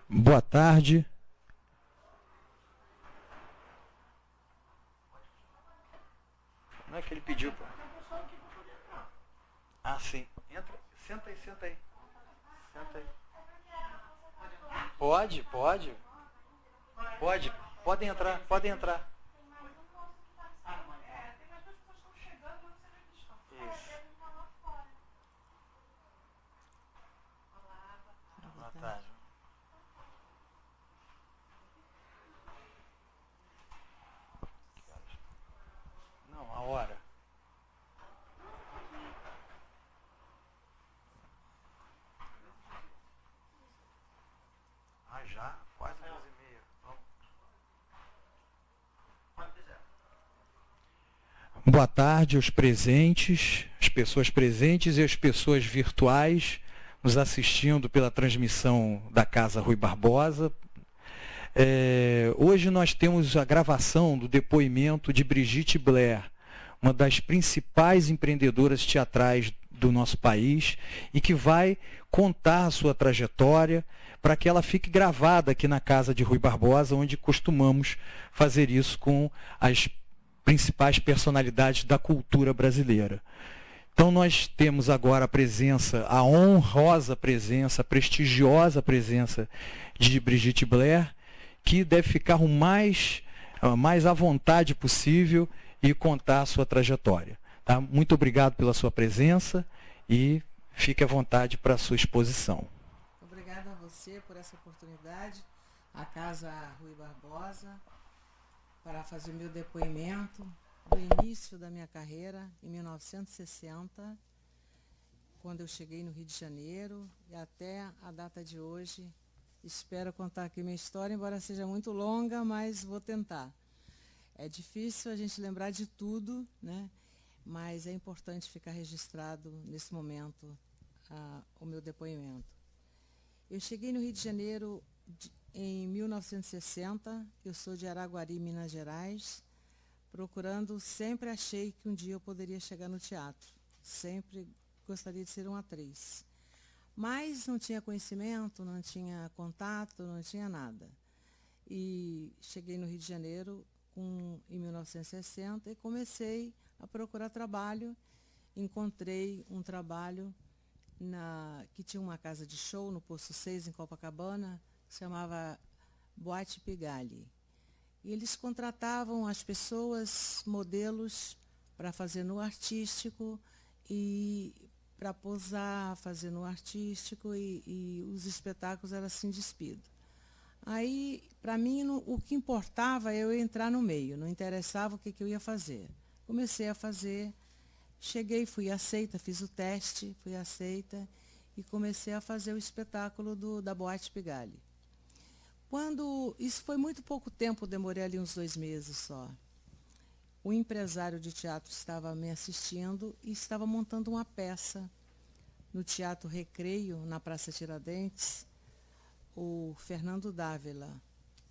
Boa tarde. Não é que ele pediu, pô. Ah, sim. Entra. Senta aí, senta aí. Senta aí. Pode, pode. Pode. Podem entrar, podem entrar. Isso. Boa tarde. Não, a hora. Ah, já? Quase 11h30. Vamos. Boa tarde aos presentes, as pessoas presentes e as pessoas virtuais nos assistindo pela transmissão da Casa Rui Barbosa. Hoje nós temos a gravação do depoimento de Brigitte Blair, uma das principais empreendedoras teatrais do nosso país e que vai contar a sua trajetória para que ela fique gravada aqui na Casa de Rui Barbosa, onde costumamos fazer isso com as principais personalidades da cultura brasileira. Então nós temos agora a presença, a honrosa presença, a prestigiosa presença de Brigitte Blair, que deve ficar o mais à vontade possível e contar a sua trajetória. Tá? Muito obrigado pela sua presença e fique à vontade para a sua exposição. Obrigada a você por essa oportunidade, a Casa Rui Barbosa, para fazer o meu depoimento do início da minha carreira, em 1960, quando eu cheguei no Rio de Janeiro, e até a data de hoje. Espero contar aqui minha história, embora seja muito longa, mas vou tentar. É difícil a gente lembrar de tudo, né? Mas é importante ficar registrado nesse momento o meu depoimento. Eu cheguei no Rio de Janeiro em 1960, eu sou de Araguari, Minas Gerais, sempre achei que um dia eu poderia chegar no teatro, sempre gostaria de ser uma atriz. Mas não tinha conhecimento, não tinha contato, não tinha nada. E cheguei no Rio de Janeiro em 1960 e comecei a procurar trabalho. Encontrei um trabalho que tinha uma casa de show no Posto 6, em Copacabana, que se chamava Boate Pigalle. E eles contratavam as pessoas, modelos, para fazer no artístico e para posar, fazer no artístico, e os espetáculos eram assim despidos. Aí, para mim, o que importava é eu entrar no meio, não interessava o que eu ia fazer. Comecei a fazer, cheguei, fui aceita, fiz o teste, fui aceita e comecei a fazer o espetáculo da Boate Pigalle. Isso foi muito pouco tempo, demorei ali uns 2 meses só. O empresário de teatro estava me assistindo e estava montando uma peça no Teatro Recreio, na Praça Tiradentes, o Fernando Dávila,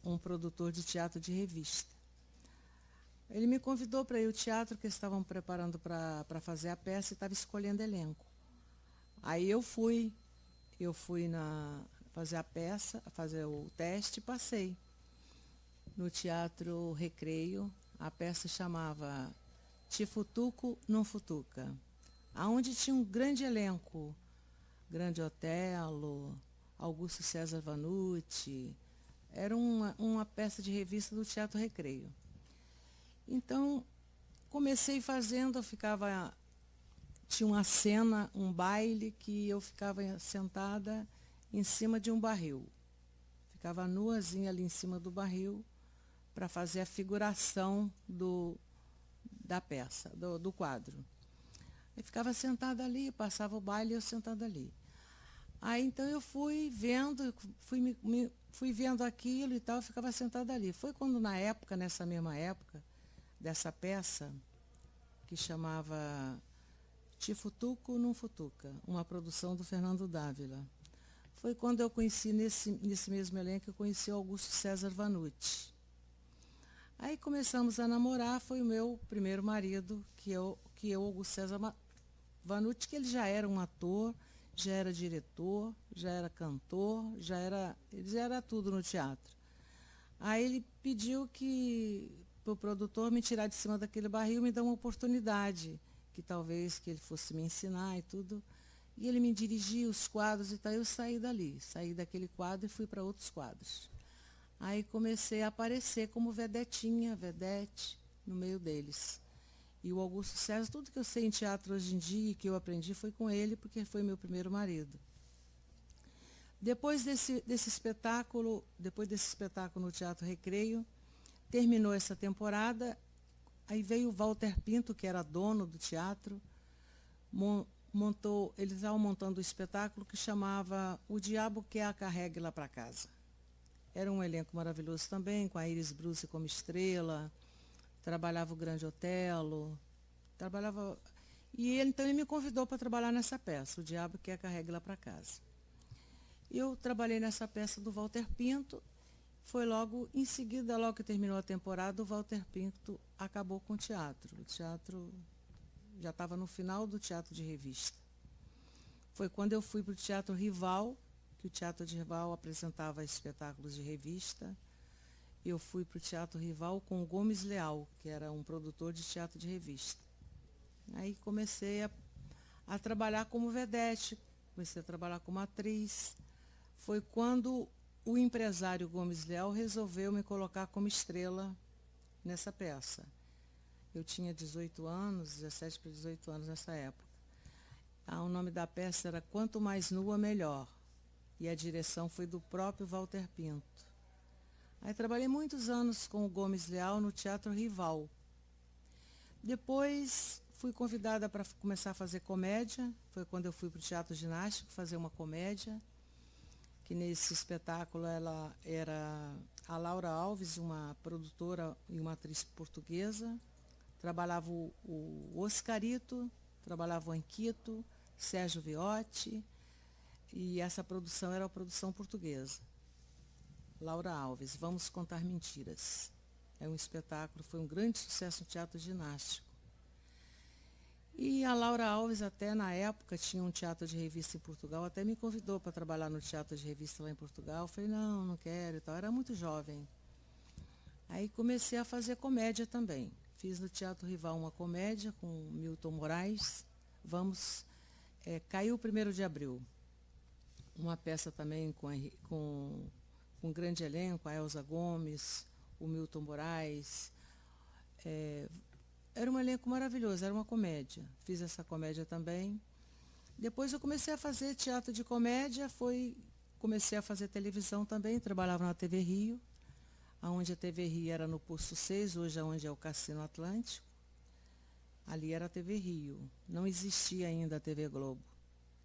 um produtor de teatro de revista. Ele me convidou para ir ao teatro, que estavam preparando para fazer a peça e estava escolhendo elenco. Aí eu fui fazer a peça, fazer o teste e passei. No Teatro Recreio, a peça chamava Te Futuco, Não Futuca, aonde tinha um grande elenco, Grande Otelo, Augusto César Vanucci. Era uma peça de revista do Teatro Recreio. Então, comecei fazendo, tinha uma cena, um baile, que eu ficava sentada em cima de um barril. Ficava nuazinha ali em cima do barril para fazer a figuração da peça, do quadro. Eu ficava sentada ali, passava o baile e eu sentada ali. Aí então eu fui vendo, fui vendo aquilo e tal, eu ficava sentada ali. Foi quando nessa mesma época, dessa peça, que chamava Te Futuco, Não Futuca, uma produção do Fernando Dávila. Foi quando eu conheci, nesse mesmo elenco, eu conheci o Augusto César Vanucci. Aí começamos a namorar, foi o meu primeiro marido, que é o Augusto César Vanucci, que ele já era um ator, já era diretor, já era cantor, ele já era tudo no teatro. Aí ele pediu para o produtor me tirar de cima daquele barril, me dar uma oportunidade, que talvez que ele fosse me ensinar e tudo. E ele me dirigia os quadros e tal, eu saí dali, saí daquele quadro e fui para outros quadros. Aí comecei a aparecer como vedete no meio deles. E o Augusto César, tudo que eu sei em teatro hoje em dia e que eu aprendi foi com ele, porque foi meu primeiro marido. Depois desse espetáculo no Teatro Recreio, terminou essa temporada, aí veio o Walter Pinto, que era dono do teatro, eles estavam montando um espetáculo que chamava O Diabo Quer a Carregue Lá para Casa. Era um elenco maravilhoso também, com a Iris Bruce como estrela, trabalhava o Grande Otelo, então ele me convidou para trabalhar nessa peça, O Diabo Quer a Carregue Lá para Casa. Eu trabalhei nessa peça do Walter Pinto, foi logo em seguida, logo que terminou a temporada, o Walter Pinto acabou com o teatro. O teatro já estava no final do teatro de revista. Foi quando eu fui para o Teatro Rival, que o Teatro de Rival apresentava espetáculos de revista. Eu fui para o Teatro Rival com o Gomes Leal, que era um produtor de teatro de revista. Aí comecei a trabalhar como vedete, comecei a trabalhar como atriz. Foi quando o empresário Gomes Leal resolveu me colocar como estrela nessa peça. Eu tinha 18 anos, 17 para 18 anos nessa época. O nome da peça era Quanto Mais Nua, Melhor. E a direção foi do próprio Walter Pinto. Aí trabalhei muitos anos com o Gomes Leal no Teatro Rival. Depois fui convidada para começar a fazer comédia. Foi quando eu fui para o Teatro Ginástico fazer uma comédia. Que nesse espetáculo ela era a Laura Alves, uma produtora e uma atriz portuguesa. Trabalhava o Oscarito, trabalhava o Anquito, Sérgio Viotti, e essa produção era a produção portuguesa. Laura Alves, Vamos Contar Mentiras. É um espetáculo, foi um grande sucesso no Teatro Ginástico. E a Laura Alves, até na época, tinha um teatro de revista em Portugal, até me convidou para trabalhar no teatro de revista lá em Portugal. Eu falei, não quero e tal, era muito jovem. Aí comecei a fazer comédia também. Fiz no Teatro Rival uma comédia com Milton Moraes, Caiu o 1º de Abril. Uma peça também com um grande elenco, a Elza Gomes, o Milton Moraes. Era um elenco maravilhoso, era uma comédia. Fiz essa comédia também. Depois eu comecei a fazer teatro de comédia, comecei a fazer televisão também, trabalhava na TV Rio, onde a TV Rio era no Posto 6, hoje é onde é o Cassino Atlântico. Ali era a TV Rio, não existia ainda a TV Globo.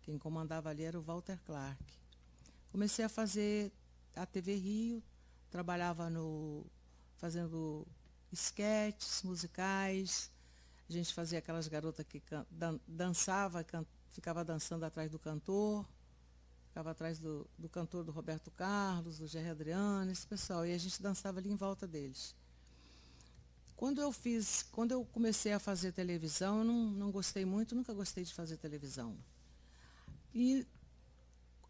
Quem comandava ali era o Walter Clark. Comecei a fazer a TV Rio, trabalhava fazendo esquetes musicais. A gente fazia aquelas garotas que dançava, ficava dançando atrás do cantor, ficava atrás do cantor do Roberto Carlos, do Gerry Adriano, esse pessoal, e a gente dançava ali em volta deles. Quando eu comecei a fazer televisão, eu não gostei muito, nunca gostei de fazer televisão. E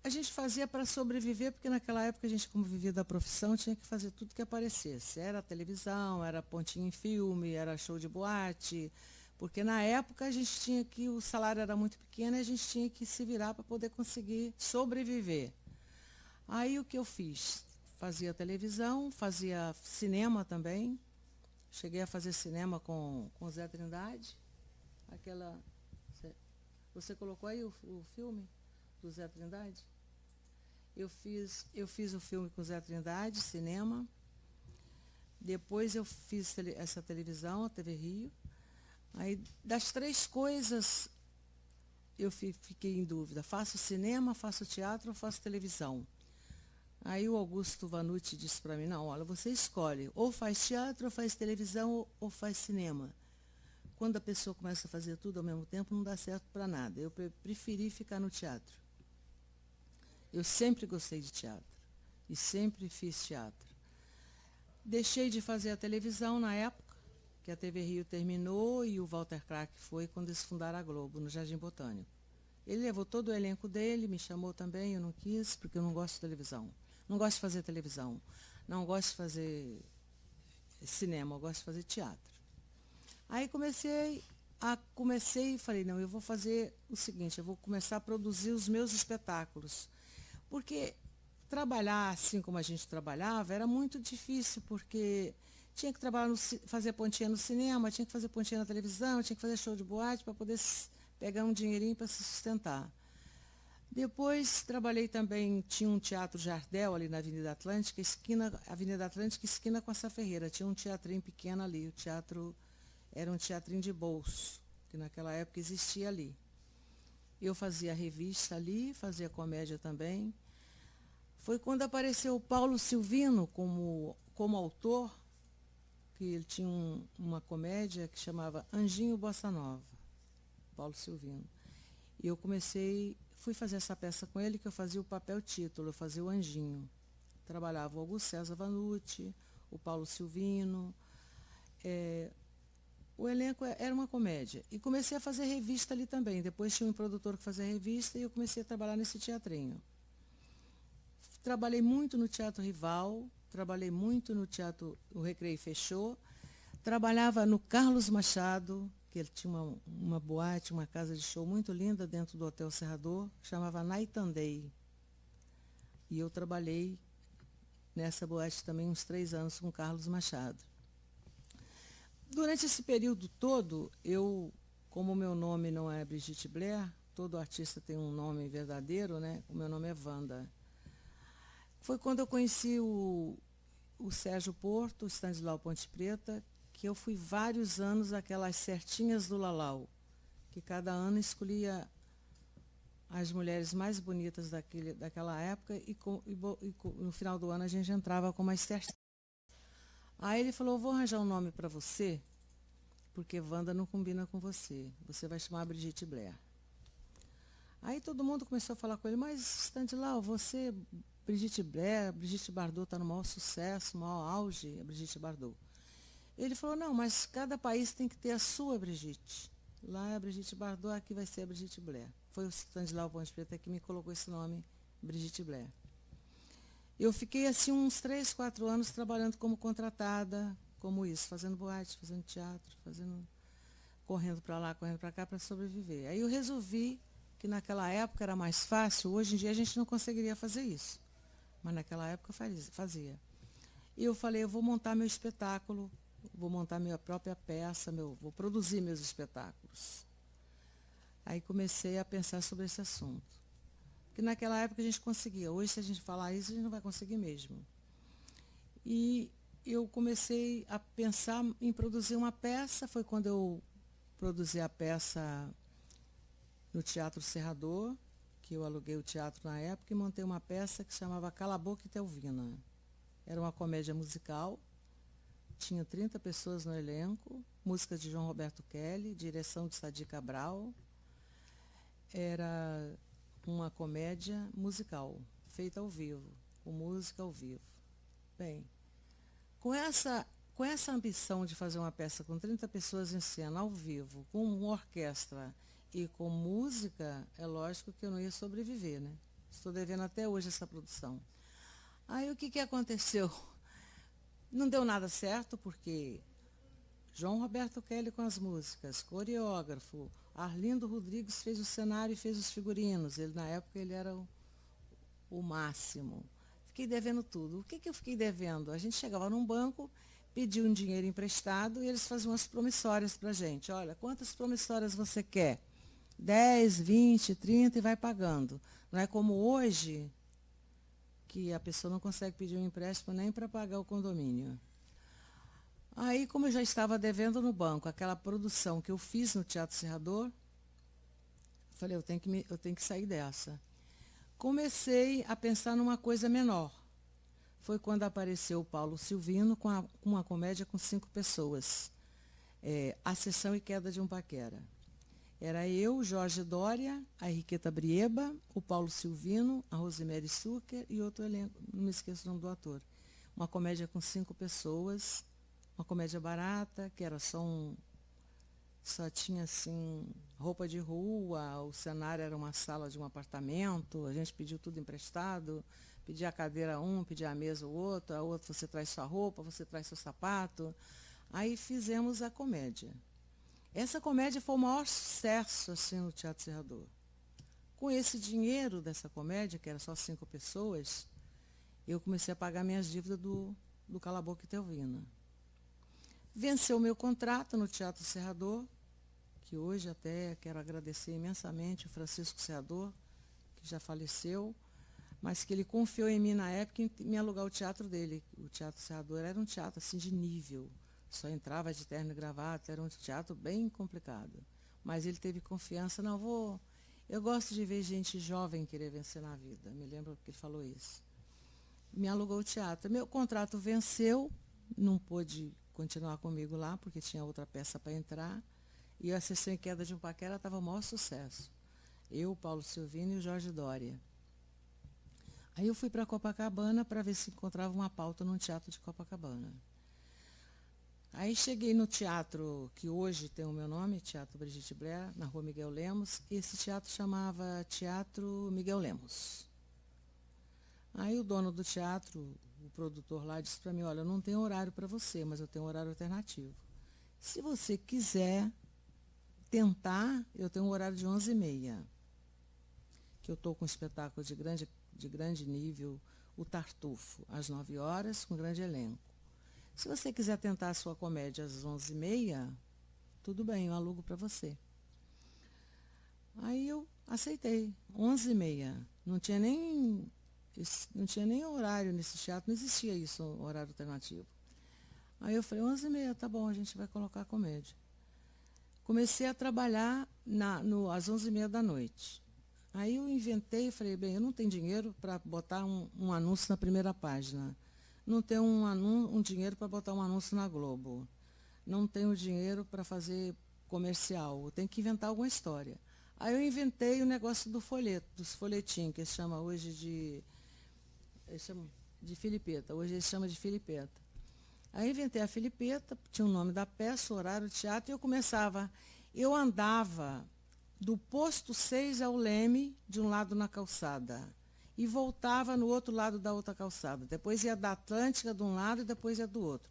a gente fazia para sobreviver, porque naquela época a gente, como vivia da profissão, tinha que fazer tudo que aparecesse. Era televisão, era pontinho em filme, era show de boate, porque na época a gente tinha o salário era muito pequeno e a gente tinha que se virar para poder conseguir sobreviver. Aí o que eu fiz? Fazia televisão, fazia cinema também. Cheguei a fazer cinema com Zé Trindade. Você colocou aí o filme do Zé Trindade? Eu fiz o filme com o Zé Trindade, cinema. Depois eu fiz essa televisão, a TV Rio. Aí, das 3 coisas, eu fiquei em dúvida. Faço cinema, faço teatro ou faço televisão? Aí o Augusto Vanucci disse para mim, não, olha, você escolhe, ou faz teatro, ou faz televisão, ou faz cinema. Quando a pessoa começa a fazer tudo ao mesmo tempo, não dá certo para nada. Eu preferi ficar no teatro. Eu sempre gostei de teatro e sempre fiz teatro. Deixei de fazer a televisão na época, que a TV Rio terminou e o Walter Clark foi quando eles fundaram a Globo, no Jardim Botânico. Ele levou todo o elenco dele, me chamou também, eu não quis, porque eu não gosto de televisão. Não gosto de fazer televisão. Não gosto de fazer cinema, eu gosto de fazer teatro. Aí comecei e falei, não, eu vou fazer o seguinte, eu vou começar a produzir os meus espetáculos. Porque trabalhar assim como a gente trabalhava era muito difícil, porque tinha que trabalhar, fazer pontinha no cinema, tinha que fazer pontinha na televisão, tinha que fazer show de boate para poder pegar um dinheirinho para se sustentar. Depois trabalhei também, tinha um teatro Jardel ali na Avenida Atlântica, esquina com a Sá Ferreira. Tinha um teatrinho pequeno ali, o teatro era um teatrinho de bolso, que naquela época existia ali. Eu fazia revista ali, fazia comédia também. Foi quando apareceu o Paulo Silvino como autor, que ele tinha uma comédia que chamava Anjinho Bossa Nova, Paulo Silvino. E eu fui fazer essa peça com ele, que eu fazia o papel título, eu fazia o Anjinho. Trabalhava o Augusto César Vanucci, o Paulo Silvino. O elenco era uma comédia. E comecei a fazer revista ali também. Depois tinha um produtor que fazia revista e eu comecei a trabalhar nesse teatrinho. Trabalhei muito no Teatro Rival, trabalhei muito no Teatro O Recreio Fechou. Trabalhava no Carlos Machado, que ele tinha uma boate, uma casa de show muito linda dentro do Hotel Serrador, que chamava Night and Day. E eu trabalhei nessa boate também uns 3 anos com o Carlos Machado. Durante esse período todo, como o meu nome não é Brigitte Blair, todo artista tem um nome verdadeiro, né? O meu nome é Wanda. Foi quando eu conheci o Sérgio Porto, o Stanislau Ponte Preta, que eu fui vários anos aquelas certinhas do Lalau, que cada ano escolhia as mulheres mais bonitas daquela época e no final do ano a gente entrava com umas certinhas. Aí ele falou, vou arranjar um nome para você, porque Wanda não combina com você. Você vai chamar Brigitte Blair. Aí todo mundo começou a falar com ele, mas Stanislau, você, Brigitte Blair, Brigitte Bardot está no maior sucesso, no maior auge, a Brigitte Bardot. Ele falou, não, mas cada país tem que ter a sua Brigitte. Lá é a Brigitte Bardot, aqui vai ser a Brigitte Blair. Foi o Stanislau Ponte Preta que me colocou esse nome, Brigitte Blair. Eu fiquei assim uns 3, 4 anos trabalhando como contratada, como isso, fazendo boate, fazendo teatro, correndo para lá, correndo para cá para sobreviver. Aí eu resolvi que naquela época era mais fácil, hoje em dia a gente não conseguiria fazer isso, mas naquela época fazia. E eu falei, eu vou montar meu espetáculo, vou montar minha própria peça, vou produzir meus espetáculos. Aí comecei a pensar sobre esse assunto. Porque naquela época a gente conseguia. Hoje, se a gente falar isso, a gente não vai conseguir mesmo. E eu comecei a pensar em produzir uma peça. Foi quando eu produzi a peça no Teatro Serrador, que eu aluguei o teatro na época, e montei uma peça que se chamava Cala a Boca e Telvina. Era uma comédia musical. Tinha 30 pessoas no elenco, músicas de João Roberto Kelly, direção de Sadi Cabral. Era uma comédia musical, feita ao vivo, com música ao vivo. Bem, com essa ambição de fazer uma peça com 30 pessoas em cena, ao vivo, com uma orquestra e com música, é lógico que eu não ia sobreviver, né? Estou devendo até hoje essa produção. Aí o que aconteceu? Não deu nada certo, porque João Roberto Kelly com as músicas, coreógrafo, Arlindo Rodrigues fez o cenário e fez os figurinos. Na época ele era o máximo. Fiquei devendo tudo. O que eu fiquei devendo? A gente chegava num banco, pedia um dinheiro emprestado e eles faziam umas promissórias para a gente. Olha, quantas promissórias você quer? 10, 20, 30 e vai pagando. Não é como hoje, que a pessoa não consegue pedir um empréstimo nem para pagar o condomínio. Aí, como eu já estava devendo no banco aquela produção que eu fiz no Teatro Serrador, falei, eu tenho que sair dessa. Comecei a pensar numa coisa menor. Foi quando apareceu o Paulo Silvino com uma comédia com 5 pessoas. Ascensão e Queda de um Paquera. Era eu, Jorge Dória, a Henriqueta Brieba, o Paulo Silvino, a Rosemary Sucker e outro elenco, não me esqueço o nome do ator. Uma comédia com 5 pessoas. Uma comédia barata, que era só só tinha assim roupa de rua, o cenário era uma sala de um apartamento, a gente pediu tudo emprestado, pedia a cadeira a um, pedia a mesa o outro, a outra você traz sua roupa, você traz seu sapato. Aí fizemos a comédia. Essa comédia foi o maior sucesso assim, no Teatro Serrador. Com esse dinheiro dessa comédia, que era só 5 pessoas, eu comecei a pagar minhas dívidas do Cala-Boca e Telvina. Venceu o meu contrato no Teatro Serrador, que hoje até quero agradecer imensamente o Francisco Serrador, que já faleceu, mas que ele confiou em mim na época em me alugar o teatro dele. O Teatro Serrador era um teatro assim de nível, só entrava de terno e gravata, era um teatro bem complicado. Mas ele teve confiança, eu gosto de ver gente jovem querer vencer na vida, me lembro que ele falou isso. Me alugou o teatro. Meu contrato venceu, não pôde continuar comigo lá, porque tinha outra peça para entrar, e a Sessão em Queda de um Paquera estava o maior sucesso. Eu, Paulo Silvino e o Jorge Dória. Aí eu fui para Copacabana para ver se encontrava uma pauta num teatro de Copacabana. Aí cheguei no teatro que hoje tem o meu nome, Teatro Brigitte Blair, na Rua Miguel Lemos, e esse teatro chamava Teatro Miguel Lemos. Aí o dono do teatro, o produtor lá, disse para mim, olha, eu não tenho horário para você, mas eu tenho um horário alternativo. Se você quiser tentar, eu tenho um horário de 11h30, que eu estou com um espetáculo de grande nível, o Tartufo, às 9 horas, com grande elenco. Se você quiser tentar a sua comédia às 11h30, tudo bem, eu alugo para você. Aí eu aceitei, 11h30. Não tinha nem horário nesse teatro, não existia isso, horário alternativo. Aí eu falei, 11h30, tá bom, a gente vai colocar a comédia. Comecei a trabalhar às 11h30 da noite. Aí eu inventei, falei, bem, eu não tenho dinheiro para botar um anúncio na primeira página. Não tenho um dinheiro para botar um anúncio na Globo. Não tenho dinheiro para fazer comercial. Eu tenho que inventar alguma história. Aí eu inventei o negócio do folheto, dos folhetinhos, que eles chamam hoje de Filipeta. Hoje eles chamam de Filipeta. Aí eu inventei a Filipeta, tinha o nome da peça, o horário do teatro, e eu andava do posto 6 ao Leme, de um lado na calçada, e voltava no outro lado da outra calçada. Depois ia da Atlântica de um lado e depois ia do outro.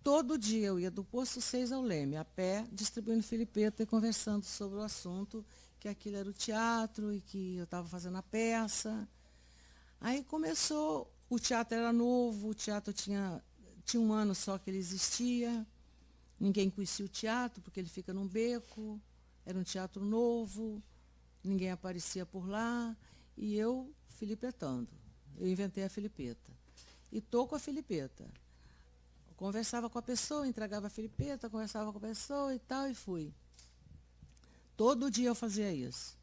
Todo dia eu ia do posto 6 ao Leme, a pé, distribuindo Filipeta e conversando sobre o assunto, que aquilo era o teatro e que eu estava fazendo a peça. Aí começou, o teatro era novo, o teatro tinha 1 ano só que ele existia, ninguém conhecia o teatro, porque ele fica num beco, era um teatro novo, ninguém aparecia por lá, e eu filipetando. Eu inventei a Filipeta. E estou com a Filipeta. Conversava com a pessoa, entregava a Filipeta, conversava com a pessoa e tal, e fui. Todo dia eu fazia isso.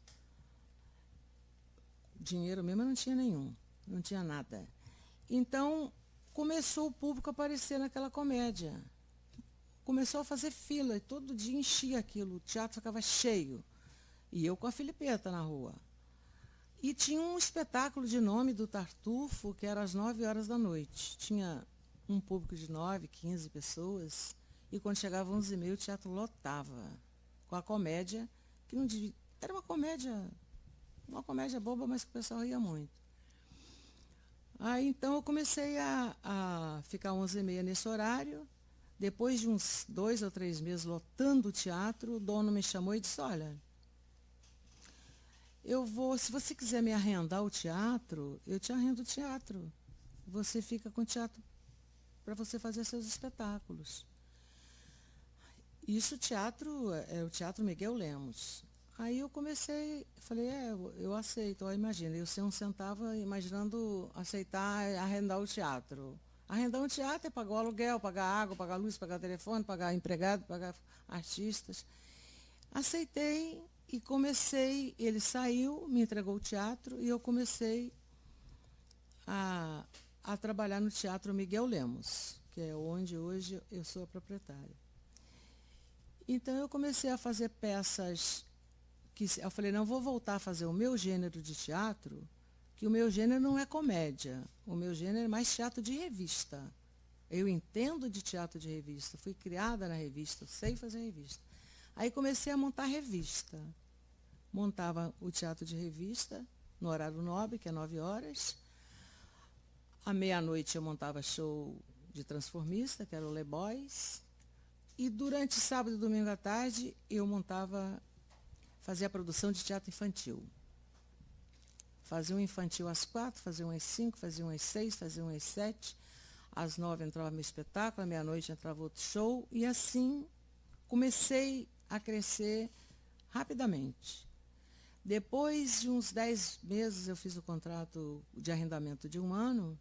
Dinheiro mesmo eu não tinha nenhum, não tinha nada. Então, começou o público a aparecer naquela comédia. Começou a fazer fila, e todo dia enchia aquilo, o teatro ficava cheio. E eu com a Filipeta na rua. E tinha um espetáculo de nome do Tartufo, que era às 9 horas da noite. Tinha um público de 9, 15 pessoas, e quando chegava 11h30 o teatro lotava, com a comédia, que não devia, era uma comédia boba, mas que o pessoal ria muito. Aí então eu comecei a ficar 11h30 nesse horário. Depois de uns 2 ou 3 meses lotando o teatro, o dono me chamou e disse, olha, se você quiser me arrendar o teatro, eu te arrendo o teatro. Você fica com o teatro para você fazer seus espetáculos. Isso o Teatro Miguel Lemos. Aí eu comecei, falei, eu aceito, imagina, eu sem um centavo imaginando aceitar arrendar o teatro. Arrendar um teatro é pagar o aluguel, pagar água, pagar luz, pagar telefone, pagar empregado, pagar artistas. Aceitei e comecei, ele saiu, me entregou o teatro e eu comecei a trabalhar no Teatro Miguel Lemos, que é onde hoje eu sou a proprietária. Então eu comecei a fazer peças que eu falei, não, vou voltar a fazer o meu gênero de teatro, que o meu gênero não é comédia, o meu gênero é mais teatro de revista. Eu entendo de teatro de revista, fui criada na revista, sei fazer revista. Aí comecei a montar revista. Montava o teatro de revista, no horário nobre, que é 9 horas. À meia-noite eu montava show de transformista, que era o Le Boys. E durante sábado e domingo à tarde, eu fazia a produção de teatro infantil. Fazia um infantil às 4, fazia um às 5, fazia um às 6, fazia um às 7. Às 9 entrava meu espetáculo, à meia-noite entrava outro show. E assim comecei a crescer rapidamente. Depois de uns 10 meses, eu fiz o contrato de arrendamento de 1 ano.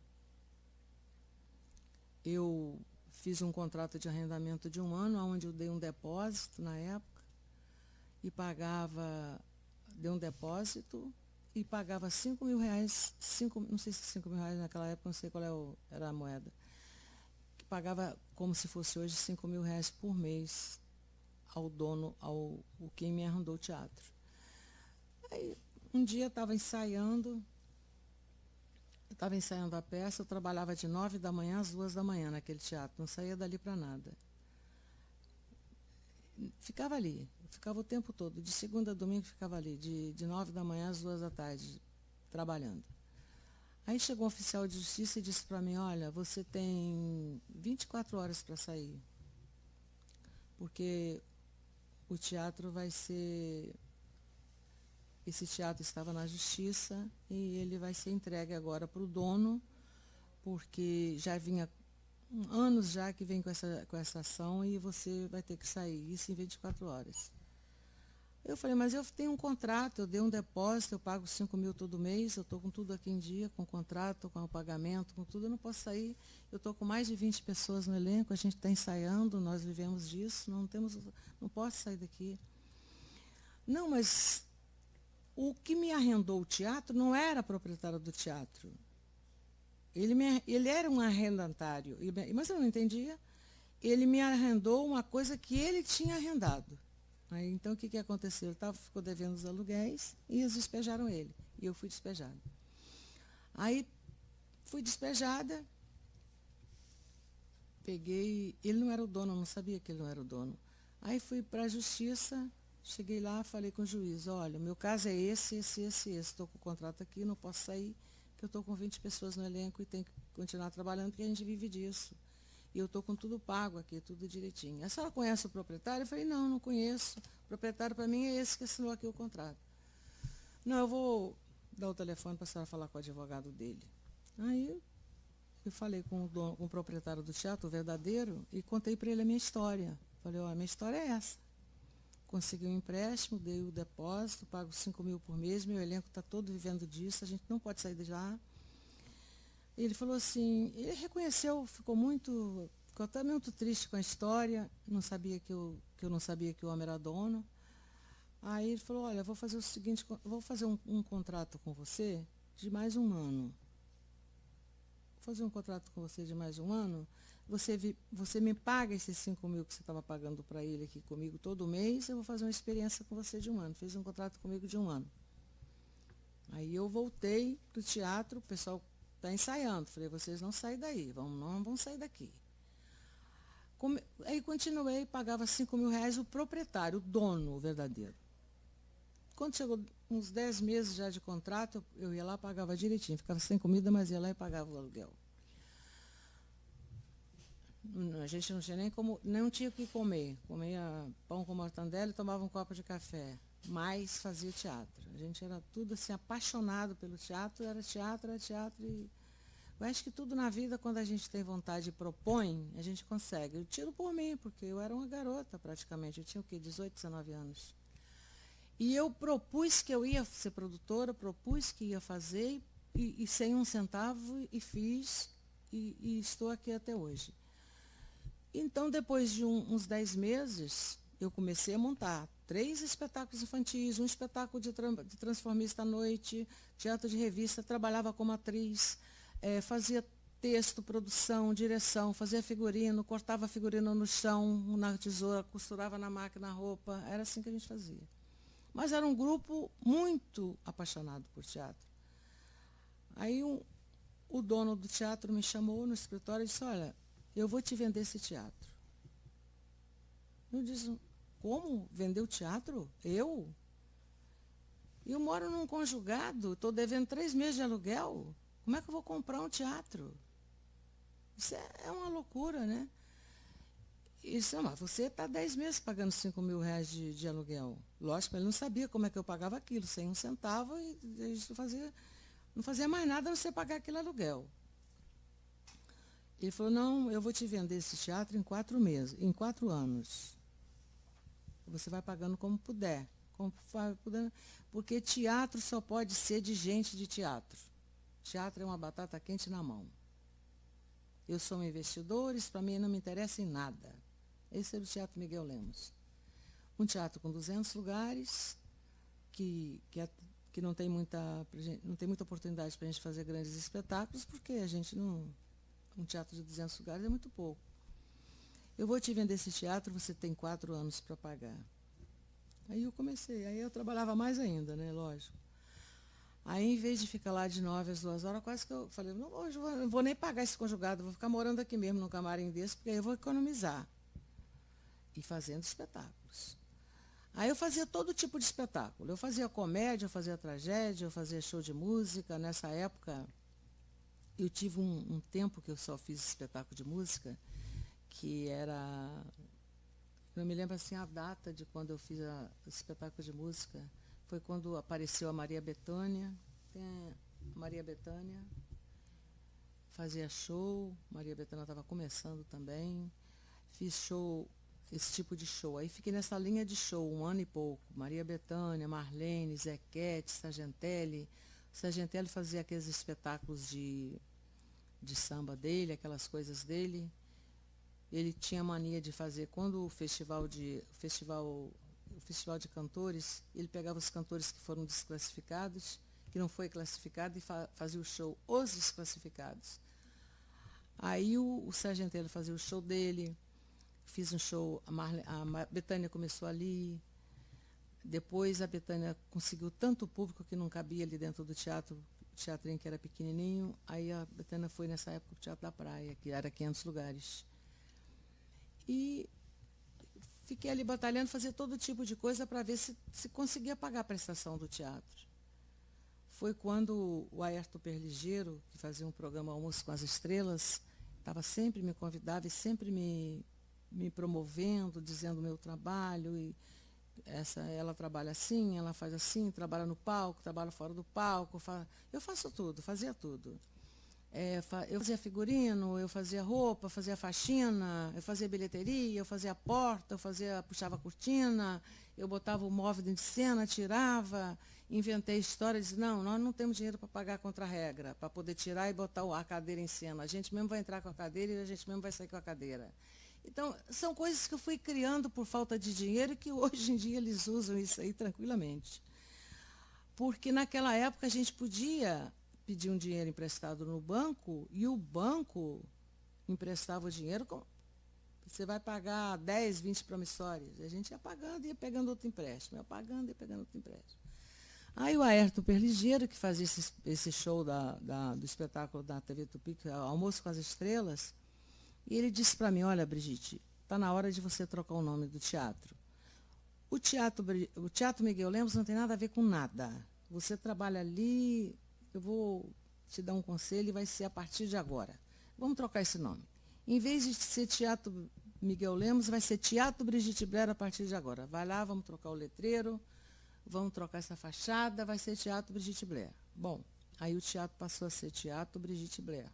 Eu fiz um contrato de arrendamento de 1 ano, onde eu dei um depósito na época, e dei um depósito e pagava 5 mil reais, não sei se 5 mil reais naquela época, não sei qual era a moeda, que pagava como se fosse hoje 5 mil reais por mês ao dono, quem me arrendou o teatro. Aí, um dia eu estava ensaiando a peça, eu trabalhava de 9 da manhã às 2 da manhã naquele teatro, não saía dali para nada. Ficava ali, ficava o tempo todo, de segunda a domingo ficava ali, de 9 da manhã às 2 da tarde, trabalhando. Aí chegou um oficial de justiça e disse para mim, olha, você tem 24 horas para sair, porque o teatro vai ser... Esse teatro estava na justiça e ele vai ser entregue agora para o dono, porque já vinha anos já que vem com essa ação e você vai ter que sair, isso em 24 horas. Eu falei, mas eu tenho um contrato, eu dei um depósito, eu pago 5 mil todo mês, eu estou com tudo aqui em dia, com o contrato, com o pagamento, com tudo, eu não posso sair. Eu estou com mais de 20 pessoas no elenco, a gente está ensaiando, nós vivemos disso, não posso sair daqui. Não, mas o que me arrendou o teatro não era proprietário do teatro. Ele era um arrendatário, mas eu não entendia. Ele me arrendou uma coisa que ele tinha arrendado. Aí, então, o que aconteceu? Ele ficou devendo os aluguéis e eles despejaram ele. E eu fui despejada. Aí, fui despejada, ele não era o dono, eu não sabia que ele não era o dono. Aí, fui para a justiça, cheguei lá, falei com o juiz, olha, o meu caso é esse. Estou com o contrato aqui, não posso sair, porque eu estou com 20 pessoas no elenco e tenho que continuar trabalhando, porque a gente vive disso. E eu estou com tudo pago aqui, tudo direitinho. A senhora conhece o proprietário? Eu falei, não conheço. O proprietário para mim é esse que assinou aqui o contrato. Não, eu vou dar o telefone para a senhora falar com o advogado dele. Aí eu falei com o proprietário do teatro, o verdadeiro, e contei para ele a minha história. Falei, a minha história é essa. Consegui um empréstimo, dei o depósito, pago 5 mil por mês, meu elenco está todo vivendo disso, a gente não pode sair de lá. Ele falou assim, ele reconheceu, ficou até muito triste com a história, não sabia que eu não sabia que o homem era dono. Aí ele falou, olha, vou fazer o seguinte, vou fazer um contrato com você de mais 1 ano. Vou fazer um contrato com você de mais 1 ano, você me paga esses 5 mil que você estava pagando para ele aqui comigo todo mês, eu vou fazer uma experiência com você de 1 ano. Fez um contrato comigo de 1 ano. Aí eu voltei para o teatro, o pessoal está ensaiando. Falei, vocês não saem daí, não vão sair daqui. Aí continuei, pagava 5 mil reais o proprietário, o dono verdadeiro. Quando chegou uns 10 meses já de contrato, eu ia lá, pagava direitinho. Ficava sem comida, mas ia lá e pagava o aluguel. A gente não tinha não tinha o que comer. Comia pão com mortandela e tomava um copo de café. Mas fazia teatro. A gente era tudo assim, apaixonado pelo teatro, era teatro. E eu acho que tudo na vida, quando a gente tem vontade e propõe, a gente consegue. Eu tiro por mim, porque eu era uma garota praticamente. Eu tinha o quê? 18, 19 anos. E eu propus que eu ia ser produtora, propus que ia fazer, e sem 1 centavo, e fiz, e estou aqui até hoje. Então, depois de uns 10 meses, eu comecei a montar 3 espetáculos infantis, um espetáculo de transformista à noite, teatro de revista, trabalhava como atriz, fazia texto, produção, direção, fazia figurino, cortava figurino no chão, na tesoura, costurava na máquina a roupa, era assim que a gente fazia. Mas era um grupo muito apaixonado por teatro. Aí o dono do teatro me chamou no escritório e disse, olha, eu vou te vender esse teatro. Eu disse, como vender o teatro? Eu moro num conjugado, estou devendo 3 meses de aluguel. Como é que eu vou comprar um teatro? Isso é uma loucura, né? Isso, mas você está 10 meses pagando 5 mil reais de aluguel. Lógico, ele não sabia como é que eu pagava aquilo, sem um centavo, e isso não fazia mais nada a você pagar aquele aluguel. Ele falou, não, eu vou te vender esse teatro em 4 meses, em 4 anos. Você vai pagando como puder. Porque teatro só pode ser de gente de teatro. Teatro é uma batata quente na mão. Eu sou um investidor, isso para mim não me interessa em nada. Esse era o Teatro Miguel Lemos. Um teatro com 200 lugares, que não tem muita oportunidade para a gente fazer grandes espetáculos, porque a gente não... Um teatro de 200 lugares é muito pouco. Eu vou te vender esse teatro, você tem 4 anos para pagar. Aí eu comecei, aí eu trabalhava mais ainda, né, lógico. Aí, em vez de ficar lá de 9 às 2 horas, quase que eu falei, não, hoje eu não vou nem pagar esse conjugado, vou ficar morando aqui mesmo, num camarim desse, porque aí eu vou economizar. E fazendo espetáculos. Aí eu fazia todo tipo de espetáculo. Eu fazia comédia, eu fazia tragédia, eu fazia show de música. Nessa época, eu tive um tempo que eu só fiz espetáculo de música, que era... Não me lembro assim a data de quando eu fiz o espetáculo de música. Foi quando apareceu a Maria Bethânia. Tem a Maria Bethânia. Fazia show. Maria Bethânia estava começando também. Fiz show, esse tipo de show. Aí fiquei nessa linha de show 1 ano e pouco. Maria Bethânia, Marlene, Zequete, Sargentelli. Sargentelli fazia aqueles espetáculos de samba dele, aquelas coisas dele. Ele tinha mania de fazer, quando o festival de cantores, ele pegava os cantores que foram desclassificados, que não foi classificado, e fazia o show Os Desclassificados. Aí o Sargentelli fazia o show dele, fiz um show, a Bethânia começou ali, depois a Bethânia conseguiu tanto público que não cabia ali dentro do teatro, o teatrinho que era pequenininho, aí a Bethânia foi nessa época para o Teatro da Praia, que era 500 lugares. E fiquei ali batalhando, fazia todo tipo de coisa para ver se conseguia pagar a prestação do teatro. Foi quando o Aerto Perligeiro, que fazia um programa Almoço com as Estrelas, sempre me convidava e sempre me promovendo, dizendo o meu trabalho. E ela trabalha assim, ela faz assim, trabalha no palco, trabalha fora do palco. Eu faço tudo, fazia tudo. Eu fazia figurino, eu fazia roupa, fazia faxina, eu fazia bilheteria, eu fazia porta, puxava a cortina, eu botava o móvel dentro de cena, tirava, inventei história, disse, não, nós não temos dinheiro para pagar contra a regra, para poder tirar e botar a cadeira em cena. A gente mesmo vai entrar com a cadeira e a gente mesmo vai sair com a cadeira. Então, são coisas que eu fui criando por falta de dinheiro e que hoje em dia eles usam isso aí tranquilamente. Porque naquela época a gente podia pedir um dinheiro emprestado no banco e o banco emprestava o dinheiro. Você vai pagar 10, 20 promissórios. A gente ia pagando e ia pegando outro empréstimo. Ia pagando e ia pegando outro empréstimo. Aí o Aerto Perligeiro, que fazia esse show do espetáculo da TV Tupi, Almoço com as Estrelas, e ele disse para mim, olha, Brigitte, está na hora de você trocar o nome do teatro. O Teatro Miguel Lemos não tem nada a ver com nada. Você trabalha ali... Eu vou te dar um conselho e vai ser a partir de agora. Vamos trocar esse nome. Em vez de ser Teatro Miguel Lemos, vai ser Teatro Brigitte Blair a partir de agora. Vai lá, vamos trocar o letreiro, vamos trocar essa fachada, vai ser Teatro Brigitte Blair. Bom, aí o teatro passou a ser Teatro Brigitte Blair.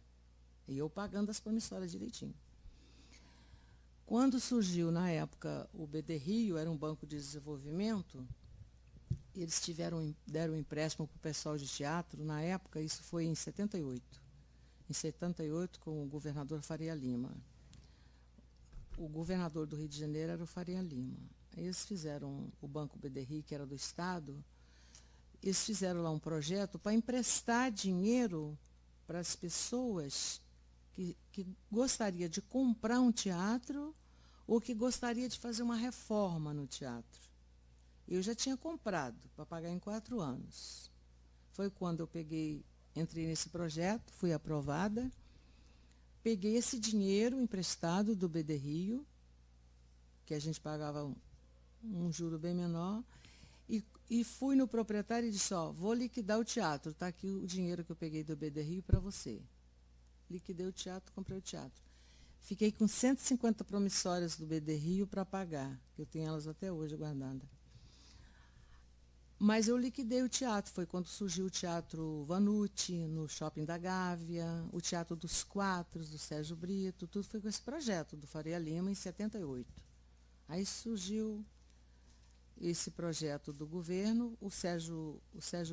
E eu pagando as promissórias direitinho. Quando surgiu, na época, o BD Rio, era um banco de desenvolvimento, eles deram um empréstimo para o pessoal de teatro, na época, isso foi em 78. Em 78, com o governador Faria Lima. O governador do Rio de Janeiro era o Faria Lima. Eles fizeram o Banco BDRI, que era do Estado, eles fizeram lá um projeto para emprestar dinheiro para as pessoas que gostariam de comprar um teatro ou que gostariam de fazer uma reforma no teatro. Eu já tinha comprado para pagar em 4 anos. Foi quando eu entrei nesse projeto, fui aprovada, peguei esse dinheiro emprestado do BD Rio, que a gente pagava um juro bem menor, e fui no proprietário e disse, ó, vou liquidar o teatro, está aqui o dinheiro que eu peguei do BD Rio para você. Liquidei o teatro, comprei o teatro. Fiquei com 150 promissórias do BD Rio para pagar, que eu tenho elas até hoje guardadas. Mas eu liquidei o teatro, foi quando surgiu o Teatro Vanucci, no Shopping da Gávea, o Teatro dos Quatros, do Sérgio Brito, tudo foi com esse projeto do Faria Lima, em 78. Aí surgiu esse projeto do governo, o Sérgio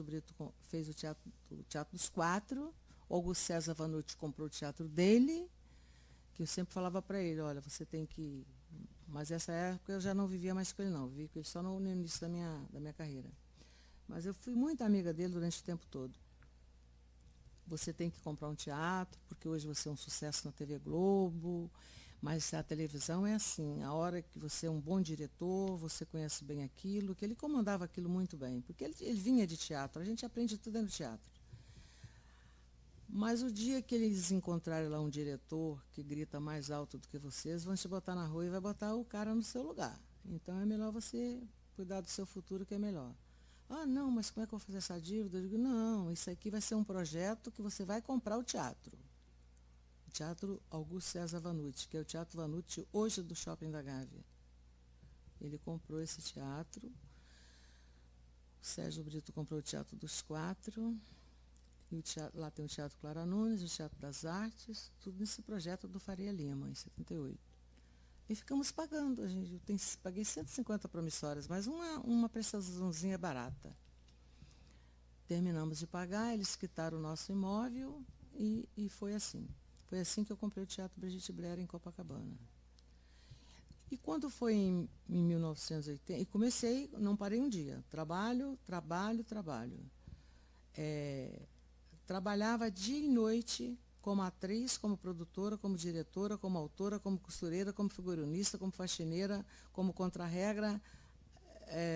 Brito fez o Teatro dos Quatro, o Augusto César Vanucci comprou o teatro dele, que eu sempre falava para ele, olha, você tem que... Mas nessa época eu já não vivia mais com ele, não, vivi com ele só no início da minha carreira. Mas eu fui muito amiga dele durante o tempo todo. Você tem que comprar um teatro, porque hoje você é um sucesso na TV Globo, mas a televisão é assim, a hora que você é um bom diretor, você conhece bem aquilo, que ele comandava aquilo muito bem, porque ele vinha de teatro, a gente aprende tudo no teatro. Mas o dia que eles encontrarem lá um diretor que grita mais alto do que vocês, vão te botar na rua e vai botar o cara no seu lugar. Então é melhor você cuidar do seu futuro, que é melhor. Ah, não, mas como é que eu vou fazer essa dívida? Eu digo, não, isso aqui vai ser um projeto que você vai comprar o teatro. O Teatro Augusto César Vanucci, que é o Teatro Vanucci hoje do Shopping da Gávea. Ele comprou esse teatro. O Sérgio Brito comprou o Teatro dos Quatro. E o teatro, lá tem o Teatro Clara Nunes, o Teatro das Artes, tudo nesse projeto do Faria Lima, em 78. E ficamos pagando, paguei 150 promissórias, mas uma prestaçãozinha barata. Terminamos de pagar, eles quitaram o nosso imóvel e foi assim. Foi assim que eu comprei o Teatro Brigitte Blair em Copacabana. E quando foi em 1980, e comecei, não parei um dia, trabalho. Trabalhava dia e noite como atriz, como produtora, como diretora, como autora, como costureira, como figurinista, como faxineira, como contra-regra,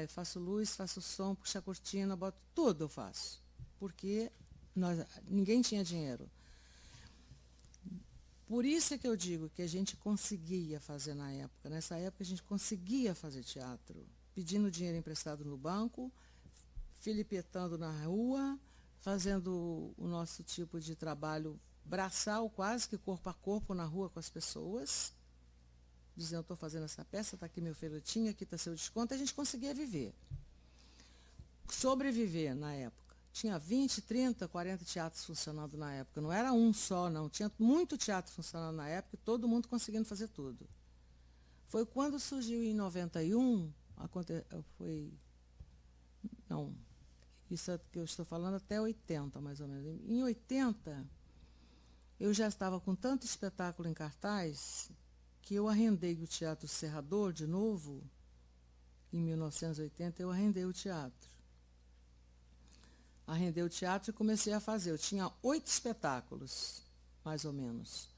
faço luz, faço som, puxo a cortina, boto tudo eu faço, porque ninguém tinha dinheiro. Por isso é que eu digo que a gente conseguia fazer na época. Nessa época a gente conseguia fazer teatro, pedindo dinheiro emprestado no banco, filipetando na rua, fazendo o nosso tipo de trabalho braçal, quase que corpo a corpo na rua com as pessoas, dizendo, estou fazendo essa peça, está aqui meu folhetim, aqui está seu desconto, a gente conseguia viver. Sobreviver na época. Tinha 20, 30, 40 teatros funcionando na época, não era um só, não. Tinha muito teatro funcionando na época e todo mundo conseguindo fazer tudo. Foi quando surgiu em 91, isso é que eu estou falando até 80, mais ou menos. Em 80, eu já estava com tanto espetáculo em cartaz que eu arrendei o Teatro Serrador de novo. Em 1980, eu arrendei o teatro. Arrendei o teatro e comecei a fazer. Eu tinha 8 espetáculos, mais ou menos.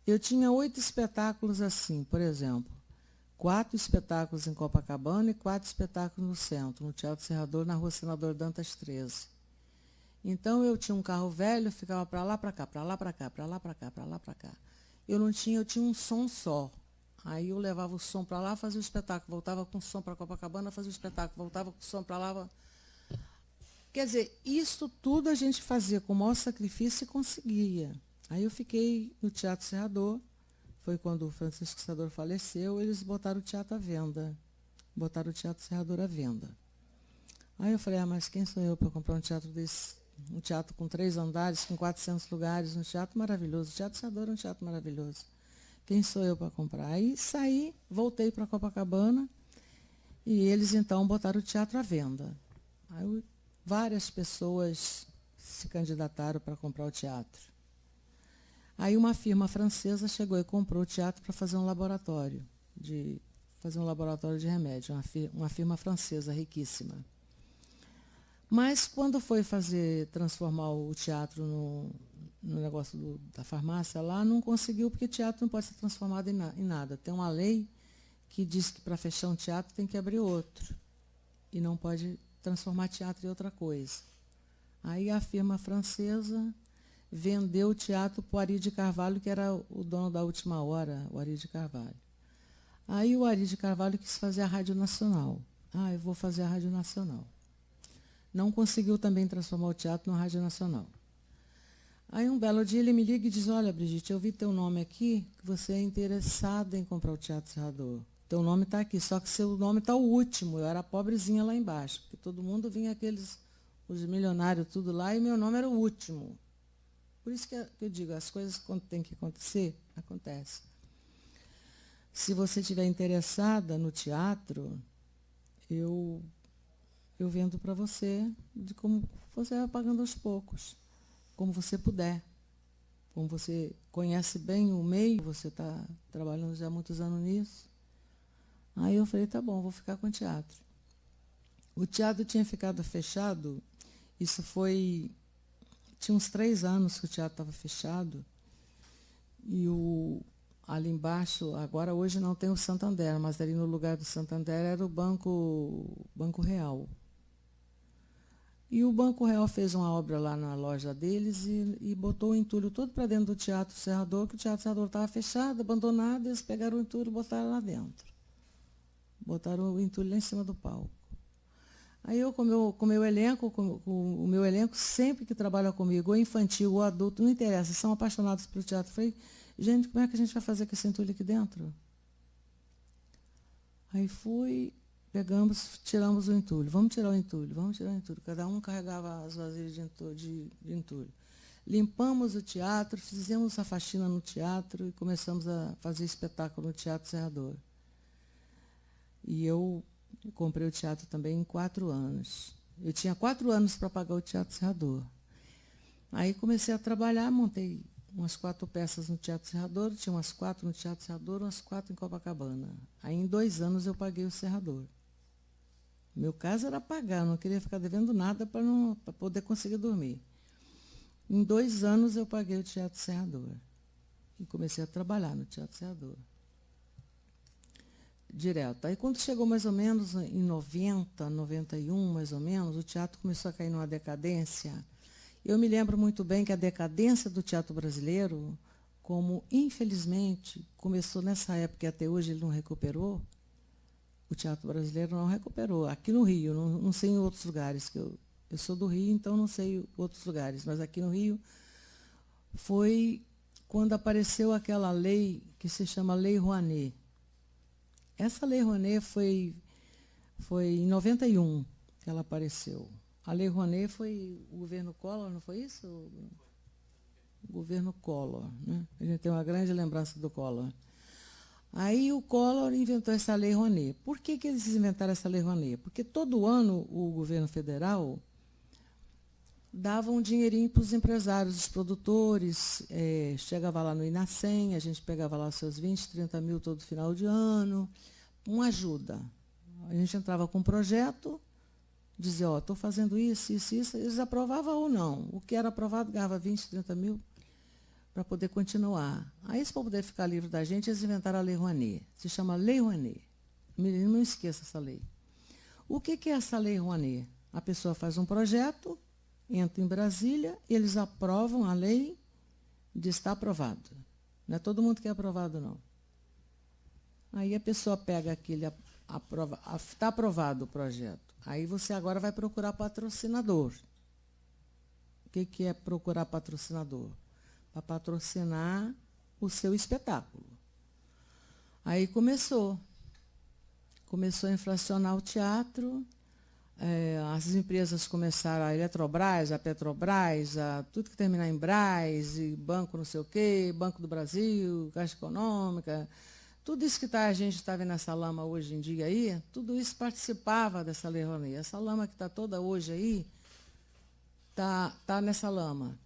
Eu tinha 8 espetáculos assim, por exemplo. 4 espetáculos em Copacabana e 4 espetáculos no centro, no Teatro Serrador, na Rua Senador Dantas 13. Então, eu tinha um carro velho, ficava para lá, para cá, para lá, para cá, para lá, para cá, para lá, para cá. Eu tinha um som só. Aí eu levava o som para lá, fazia o espetáculo, voltava com o som para Copacabana, fazia o espetáculo, voltava com o som para lá. Quer dizer, isso tudo a gente fazia com o maior sacrifício e conseguia. Aí eu fiquei no Teatro Serrador. Foi quando o Francisco Serrador faleceu, eles botaram o teatro à venda. Botaram o Teatro Serrador à venda. Aí eu falei, mas quem sou eu para comprar um teatro desse? Um teatro com 3 andares, com 400 lugares, um teatro maravilhoso. O Teatro Serrador é um teatro maravilhoso. Quem sou eu para comprar? Aí saí, voltei para Copacabana e eles então botaram o teatro à venda. Aí várias pessoas se candidataram para comprar o teatro. Aí uma firma francesa chegou e comprou o teatro para fazer um laboratório de remédio, uma firma francesa riquíssima. Mas quando foi transformar o teatro no negócio da farmácia lá, não conseguiu, porque teatro não pode ser transformado em nada. Tem uma lei que diz que para fechar um teatro tem que abrir outro. E não pode transformar teatro em outra coisa. Aí a firma francesa vendeu o teatro para o Ari de Carvalho, que era o dono da Última Hora, o Ari de Carvalho. Aí o Ari de Carvalho quis fazer a Rádio Nacional. Eu vou fazer a Rádio Nacional. Não conseguiu também transformar o teatro na Rádio Nacional. Aí um belo dia ele me liga e diz, olha, Brigitte, eu vi teu nome aqui, que você é interessada em comprar o Teatro Serrador. Teu nome está aqui, só que seu nome está o último. Eu era pobrezinha lá embaixo, porque todo mundo vinha os milionários tudo lá, e meu nome era o último. Por isso que eu digo, as coisas quando tem que acontecer, acontecem. Se você estiver interessada no teatro, eu vendo para você de como você vai pagando aos poucos, como você puder. Como você conhece bem o meio, você está trabalhando já há muitos anos nisso. Aí eu falei, tá bom, vou ficar com o teatro. O teatro tinha ficado fechado, tinha uns 3 anos que o teatro estava fechado, e ali embaixo, agora hoje não tem o Santander, mas ali no lugar do Santander era o Banco Real. E o Banco Real fez uma obra lá na loja deles e botou o entulho todo para dentro do Teatro Serrador, que o Teatro Serrador estava fechado, abandonado, e eles pegaram o entulho e botaram lá dentro. Botaram o entulho lá em cima do palco. Aí eu, com o meu elenco, sempre que trabalha comigo, ou infantil, ou adulto, não interessa, são apaixonados pelo teatro. Falei, gente, como é que a gente vai fazer com esse entulho aqui dentro? Aí pegamos, tiramos o entulho. Vamos tirar o entulho. Cada um carregava as vasilhas de entulho. Limpamos o teatro, fizemos a faxina no teatro e começamos a fazer espetáculo no Teatro Serrador. E eu comprei o teatro também em 4 anos. Eu tinha 4 anos para pagar o Teatro Serrador. Aí comecei a trabalhar, montei umas 4 peças no Teatro Serrador, tinha umas 4 no Teatro Serrador, umas 4 em Copacabana. Aí em 2 anos eu paguei o Serrador. Meu caso era pagar, eu não queria ficar devendo nada para poder conseguir dormir. Em 2 anos eu paguei o Teatro Serrador. E comecei a trabalhar no Teatro Serrador. Direto. Aí quando chegou mais ou menos em 90, 91, mais ou menos, o teatro começou a cair numa decadência. Eu me lembro muito bem que a decadência do teatro brasileiro, como infelizmente começou nessa época e até hoje ele não recuperou, o teatro brasileiro não recuperou. Aqui no Rio, não sei em outros lugares, que eu sou do Rio, então não sei outros lugares, mas aqui no Rio foi quando apareceu aquela lei que se chama Lei Rouanet. Essa Lei Rouanet foi em 91 que ela apareceu. A Lei Rouanet foi o governo Collor, não foi isso? O governo Collor, né? A gente tem uma grande lembrança do Collor. Aí o Collor inventou essa Lei Rouanet. Por que eles inventaram essa Lei Rouanet? Porque todo ano o governo federal dava um dinheirinho para os empresários, os produtores, chegava lá no Inacem, a gente pegava lá seus 20, 30 mil todo final de ano, uma ajuda. A gente entrava com um projeto, dizia, estou fazendo isso, eles aprovavam ou não. O que era aprovado ganhava 20, 30 mil para poder continuar. Aí, para poder ficar livre da gente, eles inventaram a Lei Rouanet. Se chama Lei Rouanet. Não esqueça essa lei. O que é essa Lei Rouanet? A pessoa faz um projeto, entra em Brasília, eles aprovam a lei, diz está aprovado. Não é todo mundo que é aprovado, não. Aí a pessoa pega aquele, está aprovado o projeto. Aí você agora vai procurar patrocinador. O que é procurar patrocinador? Para patrocinar o seu espetáculo. Aí começou a inflacionar o teatro, as empresas começaram, a Eletrobras, a Petrobras, tudo que terminar em Brás, e banco não sei o quê, Banco do Brasil, Caixa Econômica, tudo isso que a gente está vendo nessa lama hoje em dia aí, tudo isso participava dessa Lei Rouanet. Essa lama que está toda hoje aí, está nessa lama.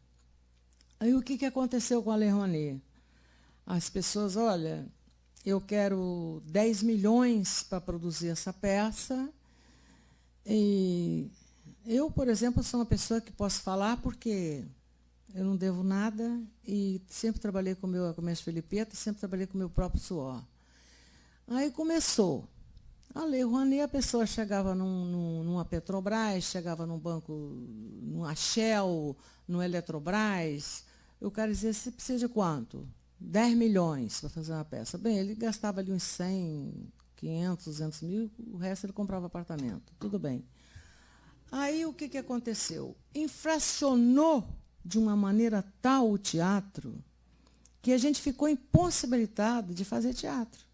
Aí o que aconteceu com a Lei Rouanet? As pessoas, olha, eu quero 10 milhões para produzir essa peça. E eu, por exemplo, sou uma pessoa que posso falar porque eu não devo nada e sempre trabalhei com minhas filipetas, sempre trabalhei com o meu próprio suor. Aí começou. A Lei Rouanet, a pessoa chegava numa Petrobras, chegava num banco, numa Shell, no Eletrobras, O cara dizia, você precisa de quanto? 10 milhões para fazer uma peça. Bem, ele gastava ali uns 100, 500, 200 mil, o resto ele comprava apartamento. Tudo bem. Aí o que aconteceu? Inflacionou de uma maneira tal o teatro que a gente ficou impossibilitado de fazer teatro.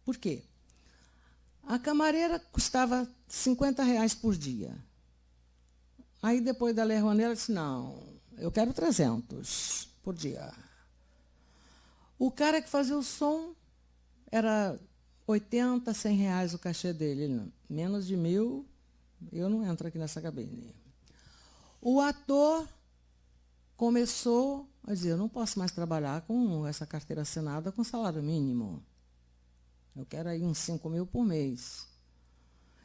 Por quê? A camareira custava R$ 50 por dia. Aí, depois da Lei Rouanet, ela disse, não, eu quero 300 por dia. O cara que fazia o som era 80, 100 reais o cachê dele. Ele, menos de 1.000, eu não entro aqui nessa cabine. O ator começou a dizer, eu não posso mais trabalhar com essa carteira assinada com salário mínimo. Eu quero aí uns 5 mil por mês.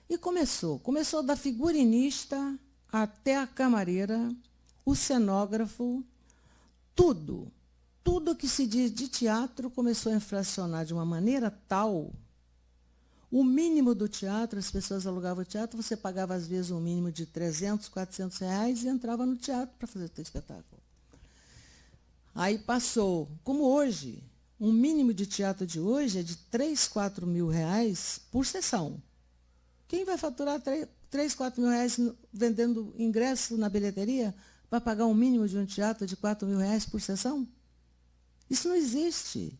E começou da figurinista até a camareira, o cenógrafo, tudo que se diz de teatro começou a inflacionar de uma maneira tal. O mínimo do teatro, as pessoas alugavam o teatro, você pagava às vezes um mínimo de 300, 400 reais e entrava no teatro para fazer o teu espetáculo. Aí passou, como hoje, um mínimo de teatro de hoje é de 3, 4 mil reais por sessão. Quem vai faturar 3, 4 mil reais vendendo ingresso na bilheteria para pagar um mínimo de um teatro de 4 mil reais por sessão? Isso não existe.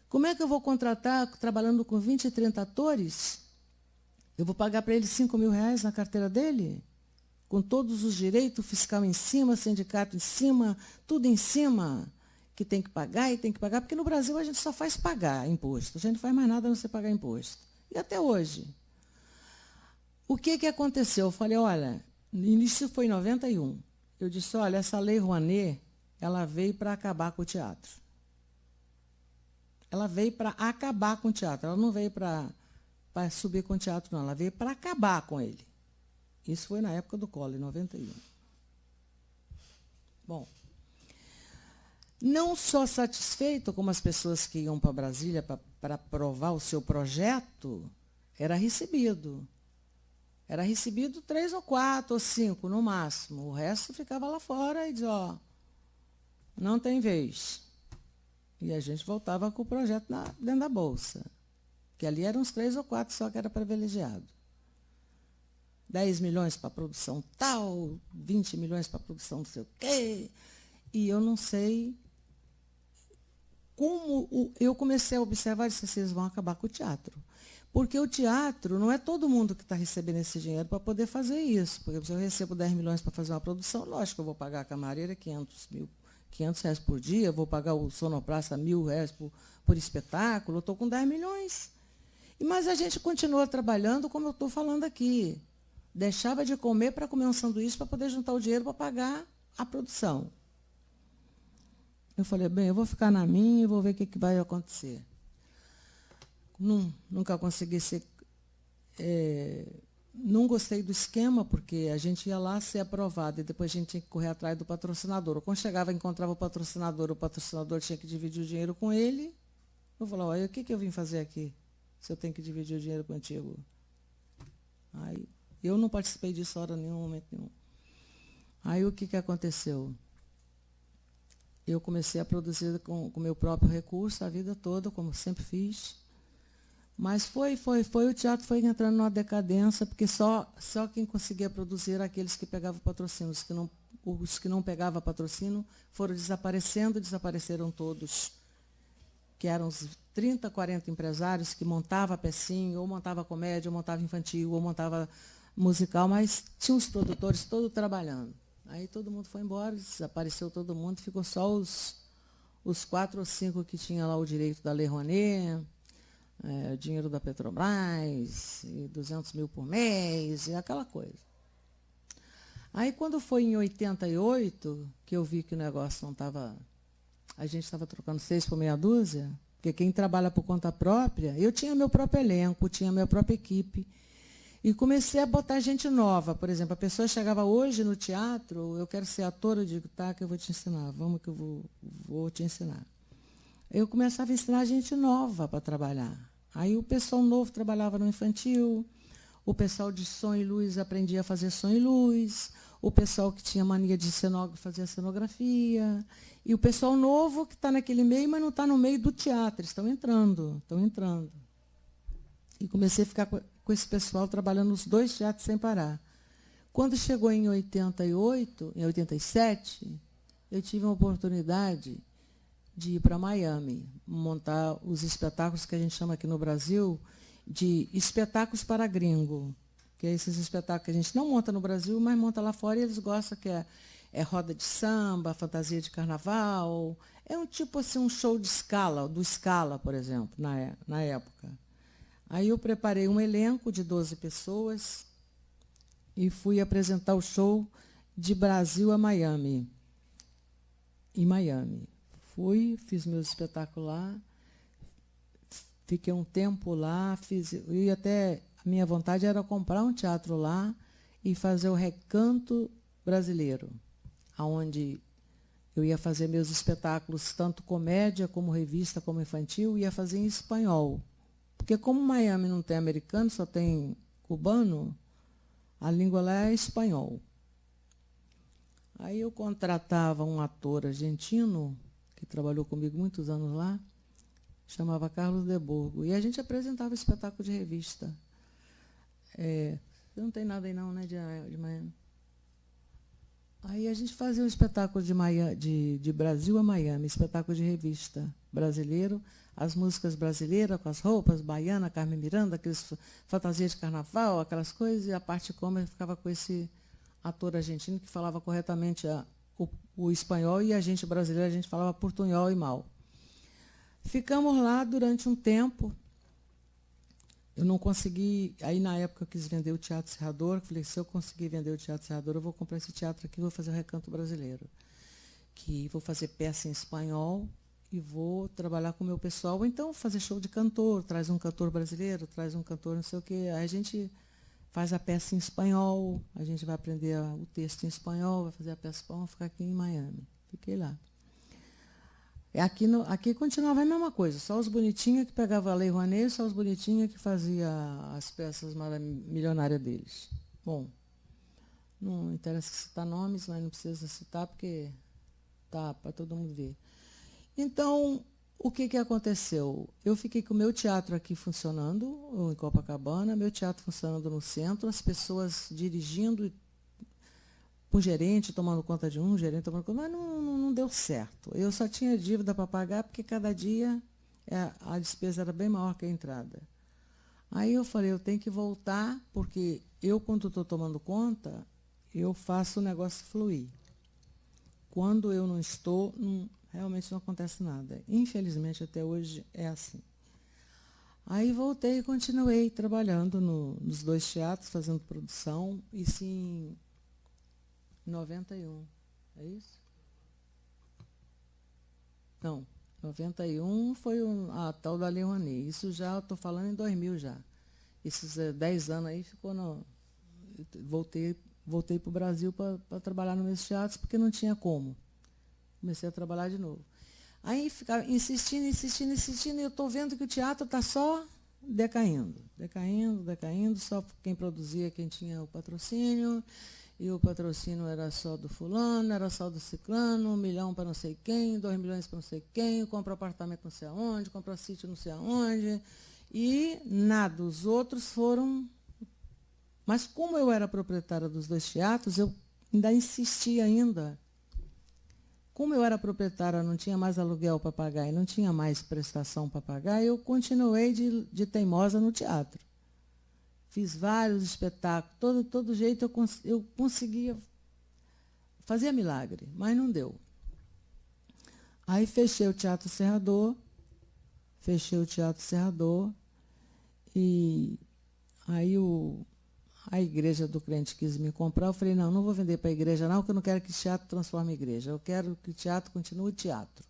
Como é que eu vou contratar, trabalhando com 20, 30 atores, eu vou pagar para ele 5 mil reais na carteira dele? Com todos os direitos, fiscal em cima, sindicato em cima, tudo em cima, que tem que pagar e tem que pagar, porque no Brasil a gente só faz pagar imposto, a gente não faz mais nada a não ser pagar imposto. E até hoje. O que aconteceu? Eu falei, olha, isso foi em 91. Eu disse, olha, essa Lei Rouanet, ela veio para acabar com o teatro. Ela veio para acabar com o teatro, ela não veio para subir com o teatro, não, ela veio para acabar com ele. Isso foi na época do Collor, em 91. Bom, não só satisfeito como as pessoas que iam para Brasília para aprovar o seu projeto, era recebido. Era recebido 3 ou 4 ou 5, no máximo. O resto ficava lá fora e dizia, ó, não tem vez. E a gente voltava com o projeto dentro da bolsa. Que ali eram uns 3 ou 4 só que era privilegiado. 10 milhões para a produção tal, 20 milhões para a produção não sei o quê. E eu não sei como eu comecei a observar e disse, vocês vão acabar com o teatro. Porque o teatro, não é todo mundo que está recebendo esse dinheiro para poder fazer isso. Porque se eu recebo 10 milhões para fazer uma produção, lógico que eu vou pagar a camareira 500 reais por dia, vou pagar o sonoplasta 1.000 reais por espetáculo, eu estou com 10 milhões. Mas a gente continua trabalhando como eu estou falando aqui. Deixava de comer para comer um sanduíche para poder juntar o dinheiro para pagar a produção. Eu falei, bem, eu vou ficar na minha e vou ver o que vai acontecer. Nunca consegui ser... não gostei do esquema, porque a gente ia lá ser aprovado e depois a gente tinha que correr atrás do patrocinador. Quando chegava, encontrava o patrocinador tinha que dividir o dinheiro com ele. Eu falava, olha, o que eu vim fazer aqui, se eu tenho que dividir o dinheiro contigo? Aí, eu não participei disso hora nenhuma, momento nenhum. Aí, o que aconteceu? Eu comecei a produzir com o meu próprio recurso a vida toda, como sempre fiz. Mas o teatro foi entrando numa decadência, porque só quem conseguia produzir era aqueles que pegavam patrocínio. Os que não pegavam patrocínio foram desapareceram todos. Que eram os 30, 40 empresários que montavam pecinha, ou montava comédia, ou montava infantil, ou montava musical, mas tinha os produtores todos trabalhando. Aí todo mundo foi embora, desapareceu todo mundo, ficou só os 4 ou 5 que tinham lá o direito da Lei Rouanet, dinheiro da Petrobras, e 200 mil por mês, e aquela coisa. Aí, quando foi em 88, que eu vi que o negócio não estava... A gente estava trocando 6 por meia dúzia, porque quem trabalha por conta própria... Eu tinha meu próprio elenco, tinha minha própria equipe, e comecei a botar gente nova. Por exemplo, a pessoa chegava hoje no teatro, eu quero ser ator, eu digo, tá, que eu vou te ensinar, vamos que eu vou te ensinar. Eu começava a ensinar gente nova para trabalhar. Aí o pessoal novo trabalhava no infantil, o pessoal de som e luz aprendia a fazer som e luz, o pessoal que tinha mania de fazer cenografia, e o pessoal novo que está naquele meio, mas não está no meio do teatro, eles estão entrando. E comecei a ficar com esse pessoal trabalhando nos 2 teatros sem parar. Quando chegou em 88, em 87, eu tive uma oportunidade de ir para Miami, montar os espetáculos que a gente chama aqui no Brasil de espetáculos para gringo, que é esses espetáculos que a gente não monta no Brasil, mas monta lá fora, e eles gostam, que é roda de samba, fantasia de carnaval. É um tipo assim, um show de Scala, do Scala, por exemplo, na época. Aí eu preparei um elenco de 12 pessoas e fui apresentar o show de Brasil a Miami. Em Miami. Fiz meu espetáculo lá, fiquei um tempo lá, e até a minha vontade era comprar um teatro lá e fazer o Recanto Brasileiro, onde eu ia fazer meus espetáculos, tanto comédia, como revista, como infantil, ia fazer em espanhol. Porque como Miami não tem americano, só tem cubano, a língua lá é espanhol. Aí eu contratava um ator argentino, que trabalhou comigo muitos anos lá, chamava Carlos de Burgo, e a gente apresentava espetáculo de revista. Não tem nada aí não, né, de Miami. Aí a gente fazia um espetáculo de Brasil a Miami, espetáculo de revista brasileiro, as músicas brasileiras, com as roupas, baiana, Carmen Miranda, aqueles fantasias de carnaval, aquelas coisas, e a parte cômica ficava com esse ator argentino que falava corretamente o espanhol, e a gente brasileira, a gente falava portunhol e mal. Ficamos lá durante um tempo. Eu não consegui, aí na época eu quis vender o Teatro Serrador, falei, se eu conseguir vender o Teatro Serrador, eu vou comprar esse teatro aqui e vou fazer o Recanto Brasileiro, que vou fazer peça em espanhol e vou trabalhar com o meu pessoal, ou então fazer show de cantor, traz um cantor brasileiro, traz um cantor não sei o quê, aí a gente faz a peça em espanhol, a gente vai aprender o texto em espanhol, vai fazer a peça em espanhol, ficar aqui em Miami. Fiquei lá. Aqui continuava a mesma coisa, só os bonitinhos que pegavam a Lei Rouanet, só os bonitinhos que faziam as peças milionárias deles. Bom, não interessa citar nomes, mas não precisa citar, porque tá para todo mundo ver. Então, o que aconteceu? Eu fiquei com o meu teatro aqui funcionando, em Copacabana, meu teatro funcionando no centro, as pessoas dirigindo, um gerente tomando conta de um, gerente tomando conta, mas não deu certo. Eu só tinha dívida para pagar, porque cada dia a despesa era bem maior que a entrada. Aí eu falei, eu tenho que voltar, porque eu, quando estou tomando conta, eu faço o negócio fluir. Quando eu não estou, realmente não acontece nada. Infelizmente, até hoje é assim. Aí voltei e continuei trabalhando nos 2 teatros, fazendo produção, e sim, 91, é isso? Não, 91 foi a tal da Lei Rouanet. Isso já, estou falando em 2000 já. Esses 10 anos aí ficou voltei para o Brasil para trabalhar nos meus teatros, porque não tinha como. Comecei a trabalhar de novo. Aí ficava insistindo, e eu estou vendo que o teatro está só decaindo, só quem produzia, quem tinha o patrocínio, e o patrocínio era só do fulano, era só do ciclano, 1 milhão para não sei quem, 2 milhões para não sei quem, compra apartamento não sei aonde, compra sítio não sei aonde, e nada, os outros foram... Mas como eu era proprietária dos 2 teatros, eu ainda insisti ainda. Como eu era proprietária, não tinha mais aluguel para pagar e não tinha mais prestação para pagar, eu continuei de teimosa no teatro. Fiz vários espetáculos, todo jeito eu conseguia fazer milagre, mas não deu. Aí fechei o Teatro Serrador, e aí a igreja do crente quis me comprar, eu falei, não vou vender para a igreja não, porque eu não quero que o teatro transforme a igreja, eu quero que o teatro continue teatro.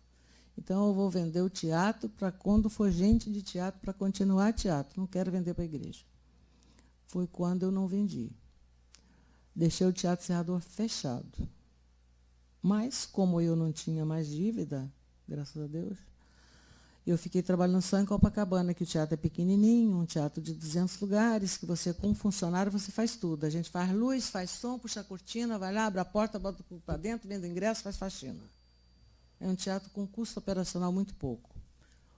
Então, eu vou vender o teatro para quando for gente de teatro, para continuar teatro, não quero vender para a igreja. Foi quando eu não vendi. Deixei o Teatro Serrador fechado. Mas, como eu não tinha mais dívida, graças a Deus, Eu fiquei trabalhando só em Copacabana, que o teatro é pequenininho, um teatro de 200 lugares, que você, com um funcionário, você faz tudo. A gente faz luz, faz som, puxa a cortina, vai lá, abre a porta, bota tudo para dentro, vende ingresso, faz faxina. É um teatro com custo operacional muito pouco.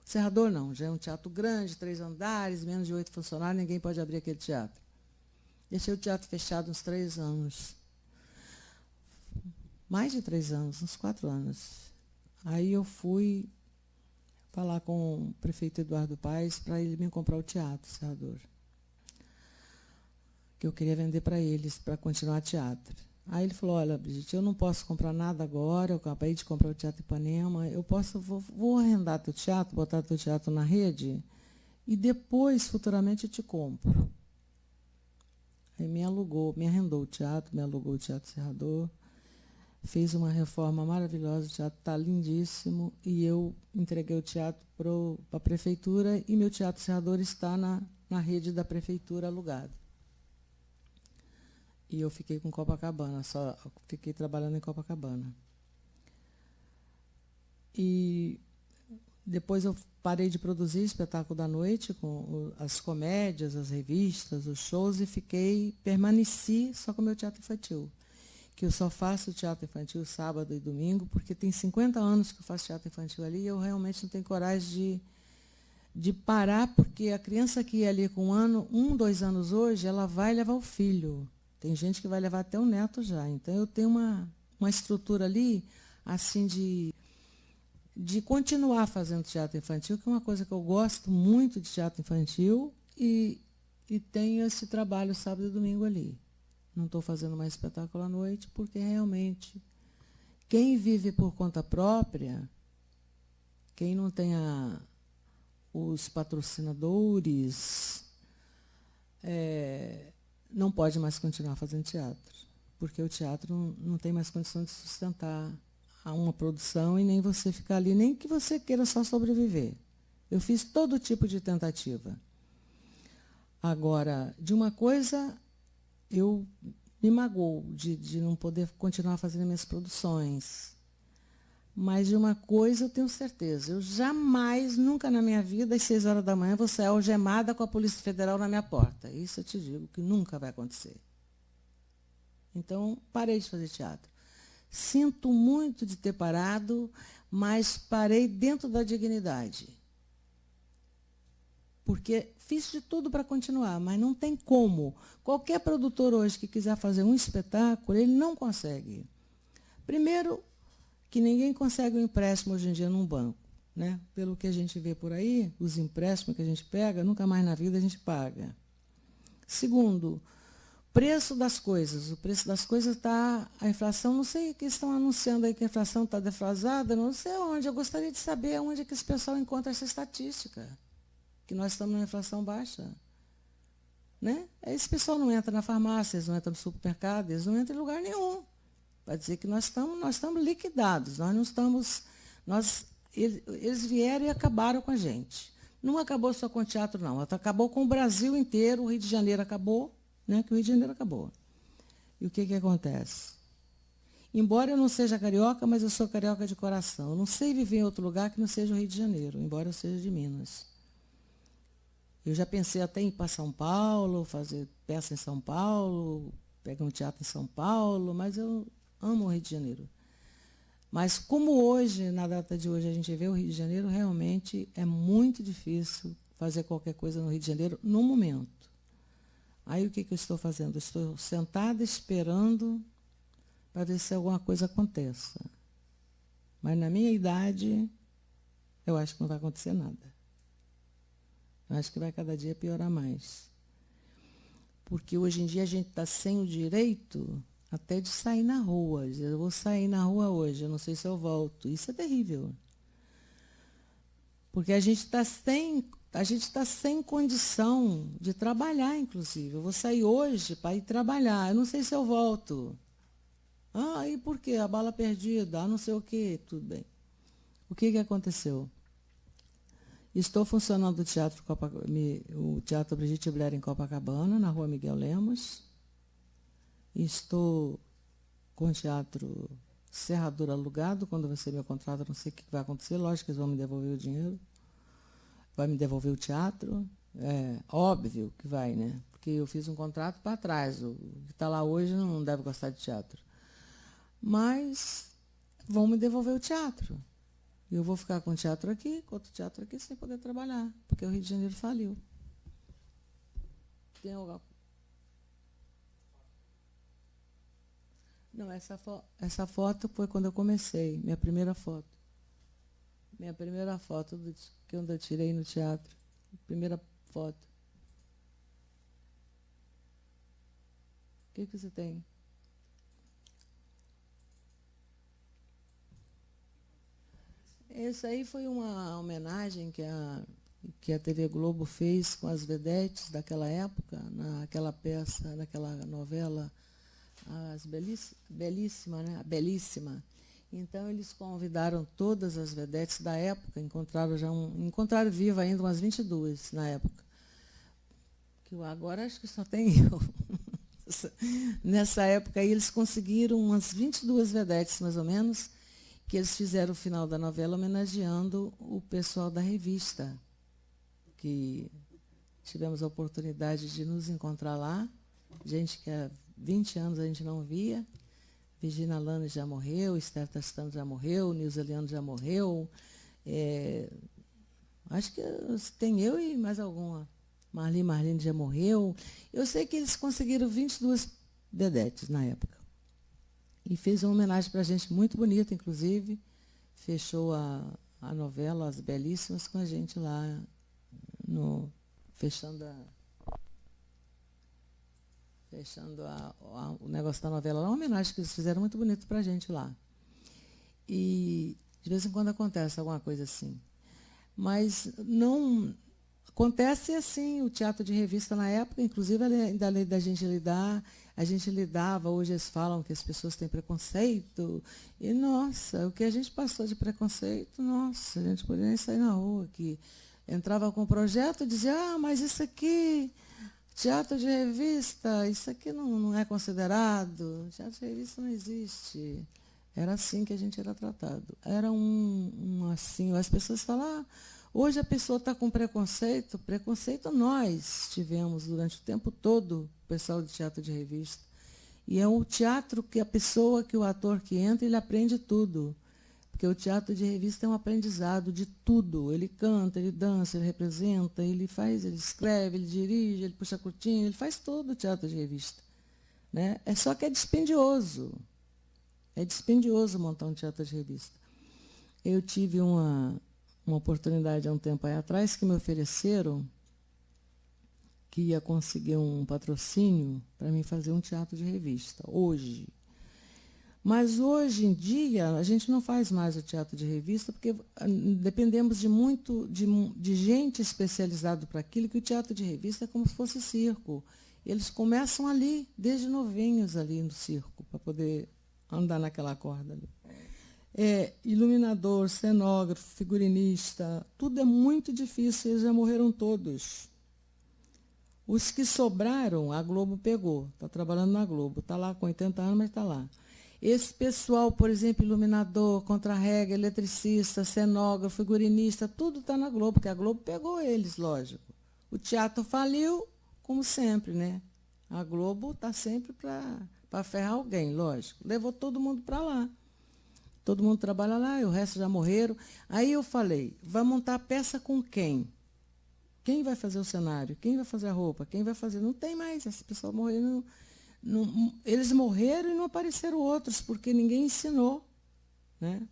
O Serrador não, já é um teatro grande, 3 andares, menos de 8 funcionários, ninguém pode abrir aquele teatro. Deixei o teatro fechado uns 3 anos. Mais de 3 anos, uns 4 anos. Aí eu fui falar com o prefeito Eduardo Paes para ele me comprar o teatro, Serrador. Que eu queria vender para eles, para continuar teatro. Aí ele falou, olha, Brigitte, eu não posso comprar nada agora, eu acabei de comprar o Teatro Ipanema, vou arrendar teu teatro, botar teu teatro na rede, e depois, futuramente, eu te compro. Aí me arrendou o teatro, me alugou o Teatro Serrador, fez uma reforma maravilhosa, o teatro está lindíssimo, e eu entreguei o teatro para a prefeitura, e meu Teatro Serrador está na rede da prefeitura alugado. E eu fiquei com Copacabana, só fiquei trabalhando em Copacabana. E depois eu parei de produzir espetáculo da noite, com as comédias, as revistas, os shows, e permaneci só com o meu teatro infantil. Que eu só faço teatro infantil sábado e domingo, porque tem 50 anos que eu faço teatro infantil ali, e eu realmente não tenho coragem de parar, porque a criança que ia ali com 2 anos hoje, ela vai levar o filho. Tem gente que vai levar até o neto já. Então, eu tenho uma estrutura ali, assim, de continuar fazendo teatro infantil, que é uma coisa que eu gosto muito de teatro infantil, e tenho esse trabalho sábado e domingo ali. Não estou fazendo mais espetáculo à noite, porque realmente quem vive por conta própria, quem não tem os patrocinadores, não pode mais continuar fazendo teatro, porque o teatro não tem mais condição de sustentar uma produção e nem você ficar ali, nem que você queira só sobreviver. Eu fiz todo tipo de tentativa. Agora, de uma coisa, eu me magoo de não poder continuar fazendo minhas produções. Mas de uma coisa eu tenho certeza, eu jamais, nunca na minha vida, às 6 horas da manhã, vou sair algemada com a Polícia Federal na minha porta. Isso eu te digo, que nunca vai acontecer. Então, parei de fazer teatro. Sinto muito de ter parado, mas parei dentro da dignidade. Porque fiz de tudo para continuar, mas não tem como. Qualquer produtor hoje que quiser fazer um espetáculo, ele não consegue. Primeiro, que ninguém consegue um empréstimo hoje em dia num banco. Né? Pelo que a gente vê por aí, os empréstimos que a gente pega, nunca mais na vida a gente paga. Segundo, preço das coisas. O preço das coisas está... A inflação, não sei o que estão anunciando aí, que a inflação está defasada, não sei onde. Eu gostaria de saber onde é que esse pessoal encontra essa estatística, que nós estamos numa inflação baixa. Né? Esse pessoal não entra na farmácia, eles não entram no supermercado, eles não entram em lugar nenhum. Vai dizer que nós estamos liquidados, nós não estamos... Eles vieram e acabaram com a gente. Não acabou só com o teatro, não. Acabou com o Brasil inteiro, o Rio de Janeiro acabou, né? Que o Rio de Janeiro acabou. E o que acontece? Embora eu não seja carioca, mas eu sou carioca de coração. Eu não sei viver em outro lugar que não seja o Rio de Janeiro, embora eu seja de Minas. Eu já pensei até em ir para São Paulo, fazer peça em São Paulo, pegar um teatro em São Paulo, mas eu amo o Rio de Janeiro. Mas como hoje, na data de hoje, a gente vê o Rio de Janeiro, realmente é muito difícil fazer qualquer coisa no Rio de Janeiro no momento. Aí o que eu estou fazendo? Eu estou sentada esperando para ver se alguma coisa aconteça. Mas na minha idade, eu acho que não vai acontecer nada. Eu acho que vai cada dia piorar mais. Porque hoje em dia a gente está sem o direito até de sair na rua. Eu vou sair na rua hoje, eu não sei se eu volto. Isso é terrível. Porque a gente está sem condição de trabalhar, inclusive. Eu vou sair hoje para ir trabalhar. Eu não sei se eu volto. Ah, e por quê? A bala perdida, não sei o quê. Tudo bem. O que aconteceu? Estou funcionando o Teatro Brigitte Blair em Copacabana, na Rua Miguel Lemos. Estou com o Teatro Serrador alugado. Quando você me contrata, não sei o que vai acontecer. Lógico que eles vão me devolver o dinheiro. vai me devolver o teatro? É óbvio que vai, né? Porque eu fiz um contrato para trás. O que está lá hoje não deve gostar de teatro. Mas vão me devolver o teatro. E eu vou ficar com o teatro aqui, com outro teatro aqui, sem poder trabalhar, porque o Rio de Janeiro faliu. Tem alguma... Não, essa foto foi quando eu comecei, minha primeira foto. Minha primeira foto que eu tirei no teatro. Primeira foto. O que você tem? Essa aí foi uma homenagem que a TV Globo fez com as vedetes daquela época, naquela peça, naquela novela, Belíssima, né? A Belíssima. Então, eles convidaram todas as vedetes da época, encontraram viva ainda umas 22 na época. Que agora acho que só tem eu. Nessa época aí, eles conseguiram umas 22 vedetes, mais ou menos, que eles fizeram o final da novela homenageando o pessoal da revista, que tivemos a oportunidade de nos encontrar lá, gente que há 20 anos a gente não via. Virginia Lane já morreu, Esther Tastano já morreu, Nilza Leandro já morreu. Acho que tem eu e mais alguma. Marlene já morreu. Eu sei que eles conseguiram 22 vedetes na época. E fez uma homenagem para a gente muito bonita, inclusive. Fechou a novela, As Belíssimas, com a gente lá, fechando o negócio da novela. Uma homenagem que eles fizeram muito bonito para a gente lá. E, de vez em quando, acontece alguma coisa assim. Mas não... Acontece assim, o teatro de revista na época, inclusive da lei da gente lidar, a gente lidava, hoje eles falam que as pessoas têm preconceito, e nossa, o que a gente passou de preconceito, nossa, a gente podia nem sair na rua, que entrava com o projeto e dizia, mas isso aqui, teatro de revista, isso aqui não é considerado, teatro de revista não existe. Era assim que a gente era tratado. Era assim, as pessoas falam, hoje a pessoa está com preconceito nós tivemos durante o tempo todo, o pessoal de teatro de revista. E é o teatro que que o ator que entra, ele aprende tudo. Porque o teatro de revista é um aprendizado de tudo. Ele canta, ele dança, ele representa, ele escreve, ele dirige, ele puxa a cortina, ele faz todo o teatro de revista. Né? Só que é dispendioso. É dispendioso montar um teatro de revista. Eu tive uma oportunidade há um tempo aí atrás que me ofereceram que ia conseguir um patrocínio para mim fazer um teatro de revista, hoje. Mas hoje em dia a gente não faz mais o teatro de revista porque dependemos de gente especializada para aquilo, que o teatro de revista é como se fosse circo. Eles começam ali, desde novinhos ali no circo, para poder andar naquela corda ali. Iluminador, cenógrafo, figurinista, tudo é muito difícil, eles já morreram todos. Os que sobraram, a Globo pegou, está trabalhando na Globo, está lá com 80 anos, mas está lá. Esse pessoal, por exemplo, iluminador, contra-rega, eletricista, cenógrafo, figurinista, tudo está na Globo, porque a Globo pegou eles, lógico. O teatro faliu, como sempre, né? A Globo está sempre para ferrar alguém, lógico. Levou todo mundo para lá. Todo mundo trabalha lá, e o resto já morreram. Aí eu falei, vai montar a peça com quem? Quem vai fazer o cenário? Quem vai fazer a roupa? Quem vai fazer? Não tem mais, esse pessoal morreu. Eles morreram e não apareceram outros, porque ninguém ensinou. Né?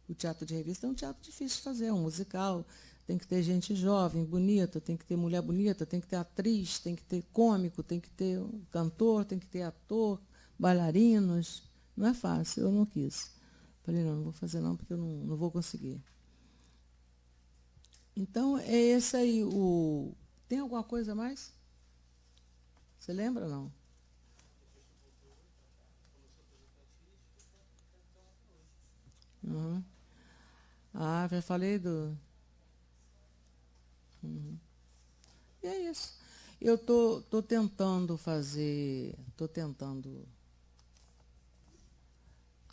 O teatro de revista é um teatro difícil de fazer, é um musical. Tem que ter gente jovem, bonita, tem que ter mulher bonita, tem que ter atriz, tem que ter cômico, tem que ter cantor, tem que ter ator, bailarinos. Não é fácil, eu não quis. Falei, não vou fazer não, porque eu não vou conseguir. Então, é esse aí. Tem alguma coisa a mais? Você lembra ou não? Uhum. Já falei do... Uhum. E é isso. Eu tô tentando fazer...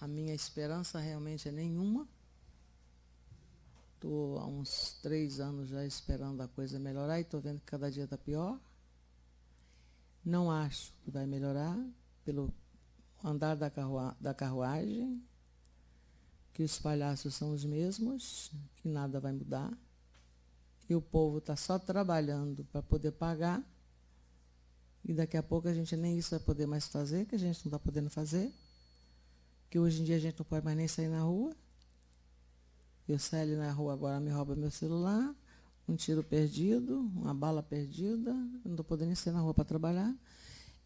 A minha esperança realmente é nenhuma. Estou há uns 3 anos já esperando a coisa melhorar e estou vendo que cada dia está pior. Não acho que vai melhorar pelo andar da carruagem, que os palhaços são os mesmos, que nada vai mudar. E o povo está só trabalhando para poder pagar. E daqui a pouco a gente nem isso vai poder mais fazer, que a gente não está podendo fazer. Que hoje em dia a gente não pode mais nem sair na rua. Eu saio ali na rua agora, me rouba meu celular, um tiro perdido, uma bala perdida, eu não estou podendo nem sair na rua para trabalhar.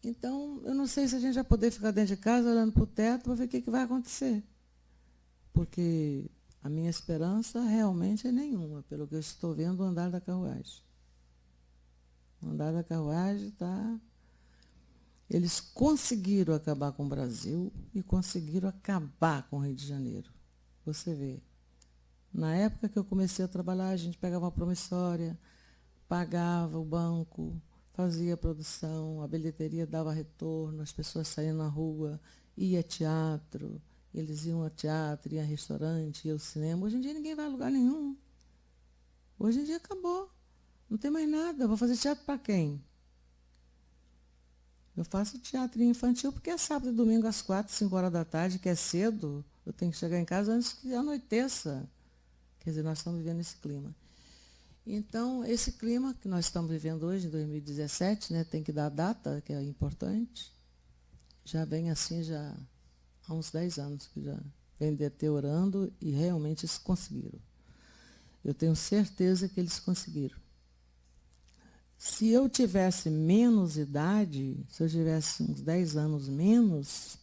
Então, eu não sei se a gente vai poder ficar dentro de casa olhando para o teto para ver o que vai acontecer. Porque a minha esperança realmente é nenhuma, pelo que eu estou vendo o andar da carruagem. O andar da carruagem está... Eles conseguiram acabar com o Brasil e conseguiram acabar com o Rio de Janeiro. Você vê. Na época que eu comecei a trabalhar, a gente pegava uma promissória, pagava o banco, fazia a produção, a bilheteria dava retorno, as pessoas saíam na rua, ia teatro, eles iam a teatro, iam a restaurante, iam ao cinema. Hoje em dia ninguém vai a lugar nenhum. Hoje em dia acabou. Não tem mais nada. Eu vou fazer teatro para quem? Eu faço teatro infantil porque é sábado e domingo às 4, 5 horas da tarde, que é cedo. Eu tenho que chegar em casa antes que anoiteça. Quer dizer, nós estamos vivendo esse clima. Então, esse clima que nós estamos vivendo hoje, em 2017, né, tem que dar a data, que é importante, já vem assim já há uns 10 anos, que já vem deteriorando e realmente eles conseguiram. Eu tenho certeza que eles conseguiram. Se eu tivesse menos idade, se eu tivesse uns 10 anos menos,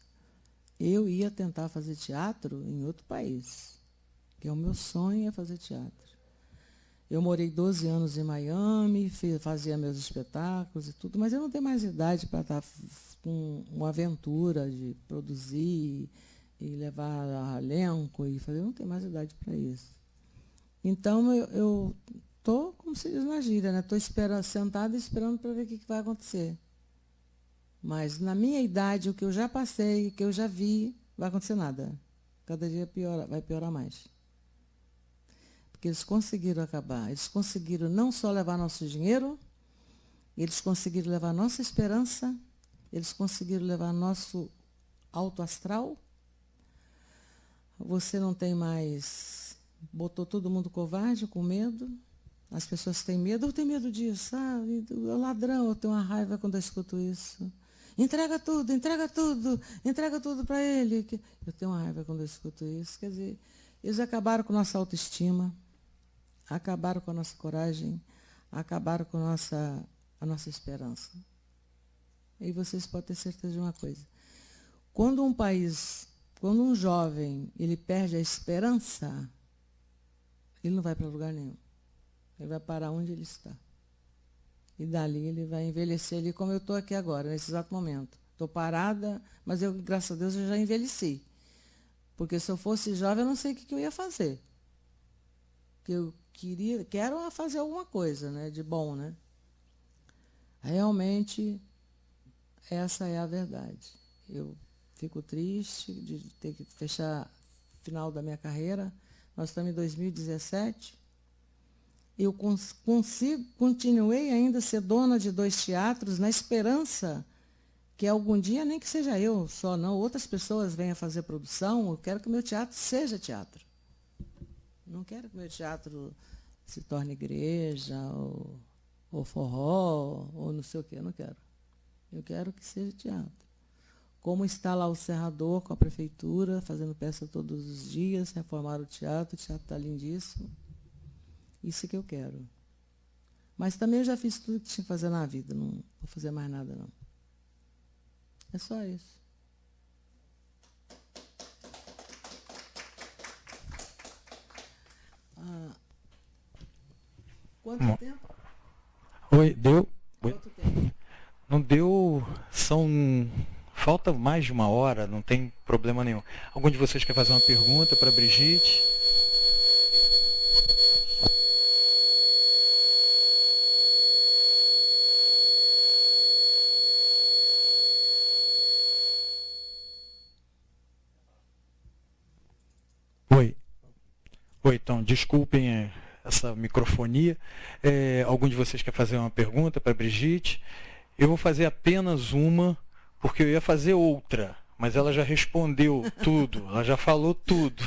eu ia tentar fazer teatro em outro país. Que é o meu sonho é fazer teatro. Eu morei 12 anos em Miami, fazia meus espetáculos e tudo, mas eu não tenho mais idade para estar com uma aventura de produzir e levar elenco e fazer. Eu não tenho mais idade para isso. Então, eu estou, como se diz na gíria, né? Estou sentada esperando para ver o que vai acontecer. Mas, na minha idade, o que eu já passei, o que eu já vi, vai acontecer nada. Cada dia piora, vai piorar mais. Porque eles conseguiram acabar. Eles conseguiram não só levar nosso dinheiro, eles conseguiram levar nossa esperança, eles conseguiram levar nosso alto astral. Você não tem mais... Botou todo mundo covarde, com medo. As pessoas têm medo. Eu tenho medo disso, sabe? O ladrão, eu tenho uma raiva quando eu escuto isso. Entrega tudo para ele. Eu tenho uma raiva quando eu escuto isso. Quer dizer, eles acabaram com nossa autoestima, acabaram com a nossa coragem, acabaram com a nossa esperança. E vocês podem ter certeza de uma coisa. Quando um jovem, ele perde a esperança, ele não vai para lugar nenhum. Ele vai parar onde ele está. E dali ele vai envelhecer ali como eu estou aqui agora, nesse exato momento. Estou parada, mas eu, graças a Deus, eu já envelheci. Porque se eu fosse jovem, eu não sei o que eu ia fazer. Porque eu quero fazer alguma coisa, né, de bom, né? Realmente, essa é a verdade. Eu fico triste de ter que fechar o final da minha carreira. Nós estamos em 2017. Eu continuei ainda a ser dona de 2 teatros, na esperança que algum dia, nem que seja eu só, não, outras pessoas venham fazer produção. Eu quero que o meu teatro seja teatro. Não quero que o meu teatro se torne igreja, ou forró, ou não sei o quê, eu não quero. Eu quero que seja teatro. Como está lá o Serrador com a prefeitura, fazendo peça todos os dias, reformaram o teatro está lindíssimo. Isso que eu quero. Mas também eu já fiz tudo que tinha que fazer na vida, não vou fazer mais nada, não. É só isso. Quanto tempo? Oi, deu? Quanto tempo? Não deu, falta mais de 1 hora, não tem problema nenhum. Algum de vocês quer fazer uma pergunta para a Brigitte? Oi. Oi, então, desculpem essa microfonia. Algum de vocês quer fazer uma pergunta para a Brigitte? Eu vou fazer apenas uma, porque eu ia fazer outra, mas ela já respondeu tudo, ela já falou tudo.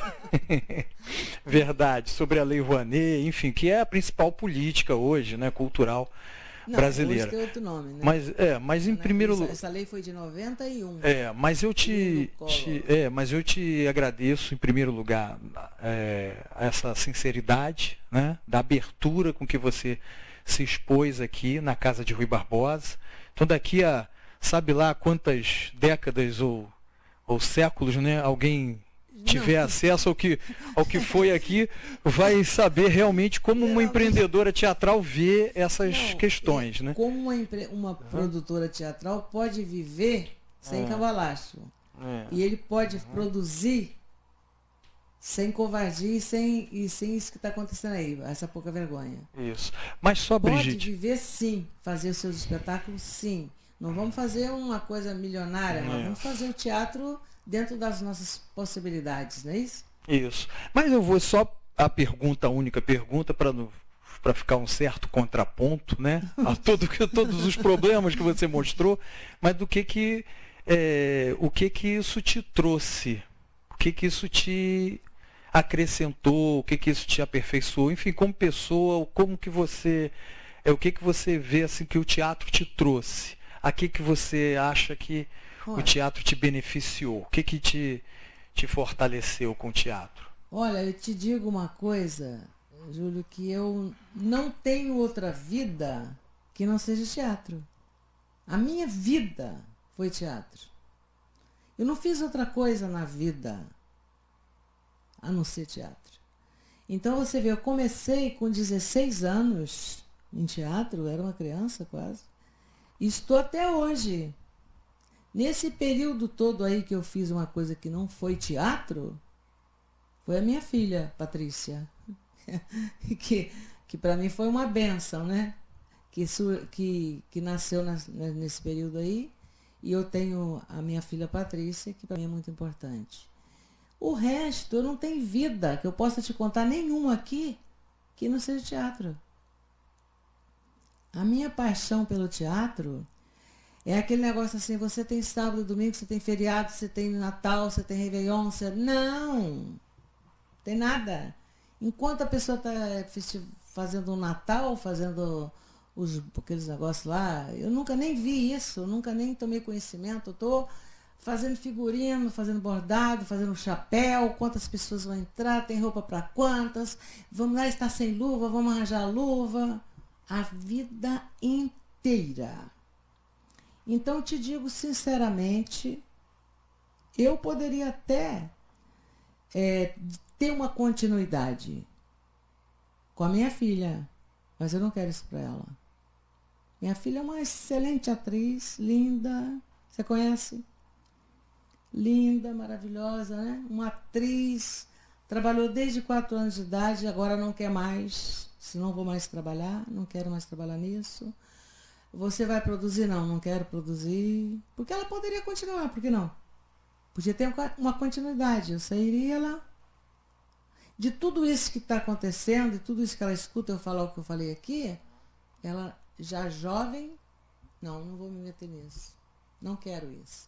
Verdade, sobre a Lei Rouanet, enfim, que é a principal política hoje, né, cultural brasileira. Hoje tem outro nome, né? Mas em primeiro lugar... Essa lei foi de 91. Mas eu te agradeço, em primeiro lugar, essa sinceridade, né, da abertura com que você se expôs aqui na casa de Rui Barbosa. Então, daqui a, sabe lá quantas décadas ou séculos, né, alguém tiver acesso ao que foi aqui, vai saber realmente como uma empreendedora teatral vê essas questões, né? Como uma produtora teatral pode viver sem cavalacho. E ele pode produzir sem covardia e sem isso que está acontecendo aí, essa pouca vergonha. Isso. Mas só, Brigitte... Pode viver sim, fazer os seus espetáculos sim. Não vamos fazer uma coisa milionária, mas vamos fazer o teatro dentro das nossas possibilidades, não é isso? Isso. Mas eu vou só a única pergunta, para ficar um certo contraponto, né, a todos os problemas que você mostrou, mas o que isso te trouxe? O que isso te acrescentou? O que isso te aperfeiçoou? Enfim, como pessoa, como que você... o que você vê assim que o teatro te trouxe? A que você acha que o teatro te beneficiou? O que te fortaleceu com o teatro? Olha, eu te digo uma coisa, Júlio, que eu não tenho outra vida que não seja teatro. A minha vida foi teatro. Eu não fiz outra coisa na vida a não ser teatro. Então você vê, eu comecei com 16 anos em teatro, era uma criança quase, e estou até hoje. Nesse período todo aí que eu fiz uma coisa que não foi teatro, foi a minha filha, Patrícia, que para mim foi uma bênção, né? Que nasceu nesse período aí, e eu tenho a minha filha Patrícia, que para mim é muito importante. O resto, eu não tenho vida que eu possa te contar nenhuma aqui que não seja teatro. A minha paixão pelo teatro é aquele negócio assim, você tem sábado e domingo, você tem feriado, você tem Natal, você tem Réveillon, não tem nada. Enquanto a pessoa está fazendo um Natal, fazendo aqueles negócios lá, eu nunca nem vi isso, eu nunca nem tomei conhecimento, eu estou fazendo figurino, fazendo bordado, fazendo chapéu, quantas pessoas vão entrar, tem roupa para quantas, vamos lá, está sem luva, vamos arranjar luva, a vida inteira. Então, te digo sinceramente, eu poderia até ter uma continuidade com a minha filha, mas eu não quero isso para ela. Minha filha é uma excelente atriz, linda, você conhece? Linda, maravilhosa, né? Uma atriz, trabalhou desde 4 anos de idade, agora não quer mais, se não vou mais trabalhar, não quero mais trabalhar nisso. Você vai produzir? Não quero produzir. Porque ela poderia continuar, por que não? Podia ter uma continuidade. Eu sairia lá. De tudo isso que está acontecendo, de tudo isso que ela escuta eu falar o que eu falei aqui, ela já jovem, não vou me meter nisso. Não quero isso.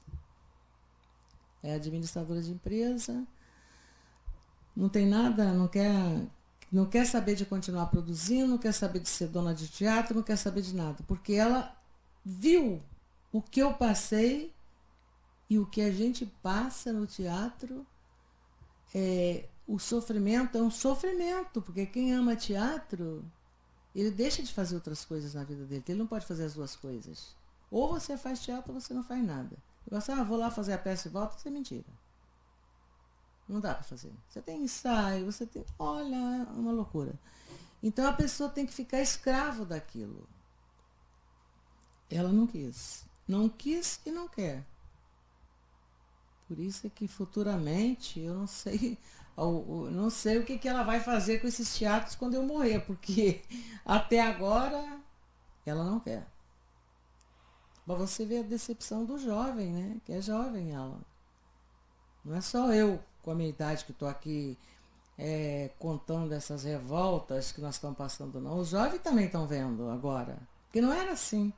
É administradora de empresa, não tem nada, não quer saber de continuar produzindo, não quer saber de ser dona de teatro, não quer saber de nada. Porque ela viu o que eu passei e o que a gente passa no teatro. O sofrimento é um sofrimento, porque quem ama teatro, ele deixa de fazer outras coisas na vida dele. Ele não pode fazer as duas coisas. Ou você faz teatro ou você não faz nada. Eu vou lá fazer a peça e volto, isso é mentira. Não dá para fazer. Você tem ensaio, você tem... Olha, é uma loucura. Então a pessoa tem que ficar escravo daquilo. Ela não quis. Não quis e não quer. Por isso é que futuramente eu não sei o que ela vai fazer com esses teatros quando eu morrer, porque até agora ela não quer. Mas você vê a decepção do jovem, né? Que é jovem ela. Não é só eu, com a minha idade, que estou aqui contando essas revoltas que nós estamos passando, não. Os jovens também estão vendo agora. Porque não era assim.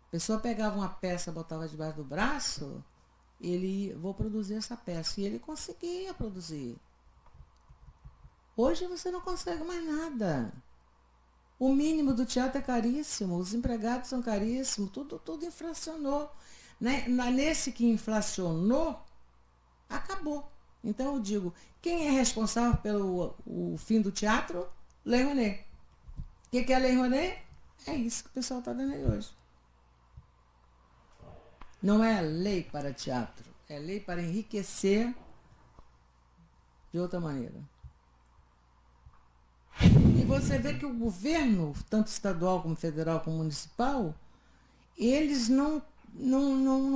A pessoa pegava uma peça, botava debaixo do braço, vou produzir essa peça. E ele conseguia produzir. Hoje você não consegue mais nada. O mínimo do teatro é caríssimo, os empregados são caríssimos, tudo inflacionou. Né? Nesse que inflacionou, acabou. Então eu digo, quem é responsável pelo o fim do teatro? Lei Rouanet. O que é a Lei Rouanet? É isso que o pessoal está vendo aí hoje. Não é lei para teatro, é lei para enriquecer de outra maneira. E você vê que o governo, tanto estadual como federal como municipal, eles não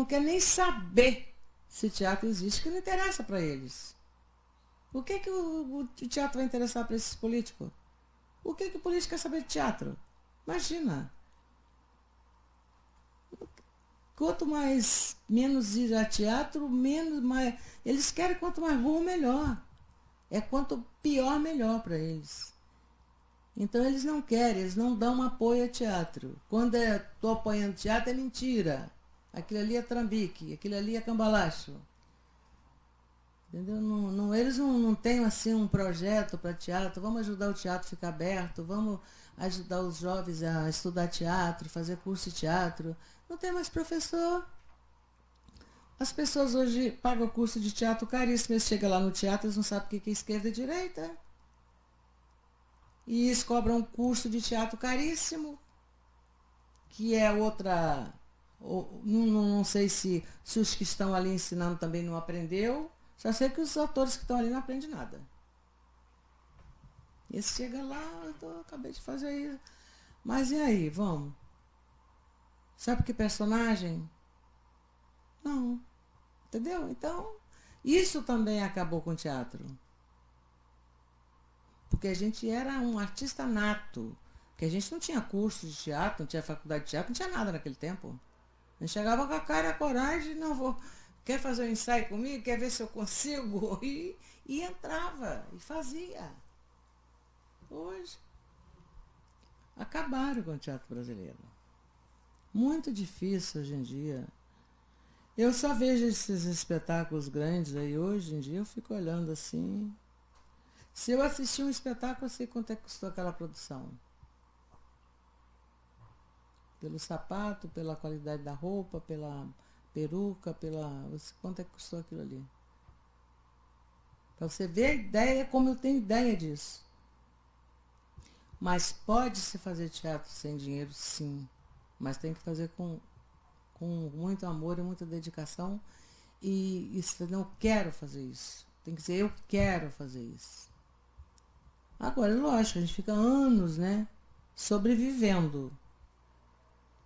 querem nem saber se teatro existe, que não interessa para eles. O que o teatro vai interessar para esses políticos? O que o político quer saber de teatro? Imagina. Quanto menos ir a teatro, mais. Eles querem quanto mais burro, melhor. É quanto pior, melhor para eles. Então eles não querem, eles não dão apoio a teatro. Quando estou apoiando teatro é mentira. Aquilo ali é trambique, aquilo ali é cambalacho. Entendeu? Eles não têm assim um projeto para teatro, vamos ajudar o teatro a ficar aberto, vamos ajudar os jovens a estudar teatro, fazer curso de teatro. Não tem mais professor. As pessoas hoje pagam curso de teatro caríssimo, eles chegam lá no teatro, eles não sabem o que é esquerda e direita. E eles cobram um curso de teatro caríssimo, que é outra... Não sei se os que estão ali ensinando também não aprendeu. Só sei que os atores que estão ali não aprendem nada. Esse chega lá, acabei de fazer isso. Mas e aí, vamos? Sabe que personagem? Não. Entendeu? Então, isso também acabou com o teatro. Porque a gente era um artista nato. Porque a gente não tinha curso de teatro, não tinha faculdade de teatro, não tinha nada naquele tempo. A gente chegava com a cara e a coragem, quer fazer um ensaio comigo? Quer ver se eu consigo? E entrava, e fazia. Hoje, acabaram com o teatro brasileiro. Muito difícil hoje em dia. Eu só vejo esses espetáculos grandes aí, hoje em dia eu fico olhando assim. Se eu assistir um espetáculo, eu sei quanto é que custou aquela produção. Pelo sapato, pela qualidade da roupa, pela peruca, quanto é que custou aquilo ali. Para você ver a ideia, como eu tenho ideia disso. Mas pode-se fazer teatro sem dinheiro, sim. Mas tem que fazer com muito amor e muita dedicação. E eu não quero fazer isso. Tem que dizer, eu quero fazer isso. Agora, lógico, a gente fica anos, né, sobrevivendo.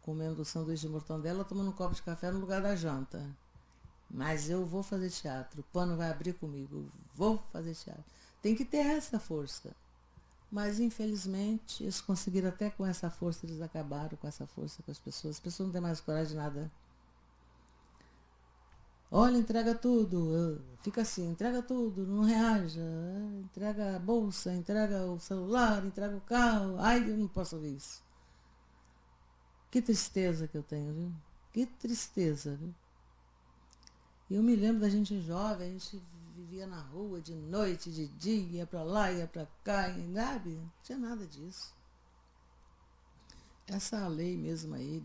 Comendo sanduíche de mortandela, tomando um copo de café no lugar da janta. Mas eu vou fazer teatro, o pano vai abrir comigo, vou fazer teatro. Tem que ter essa força. Mas, infelizmente, eles conseguiram até com essa força, eles acabaram com essa força com as pessoas. As pessoas não têm mais coragem de nada. Olha, entrega tudo, fica assim, entrega tudo, não reaja, entrega a bolsa, entrega o celular, entrega o carro. Ai, eu não posso ouvir isso. Que tristeza que eu tenho, viu? Que tristeza, viu? Eu me lembro da gente jovem, a gente vivia na rua de noite, de dia, ia pra lá, ia pra cá, sabe? Não tinha nada disso. Essa lei mesmo aí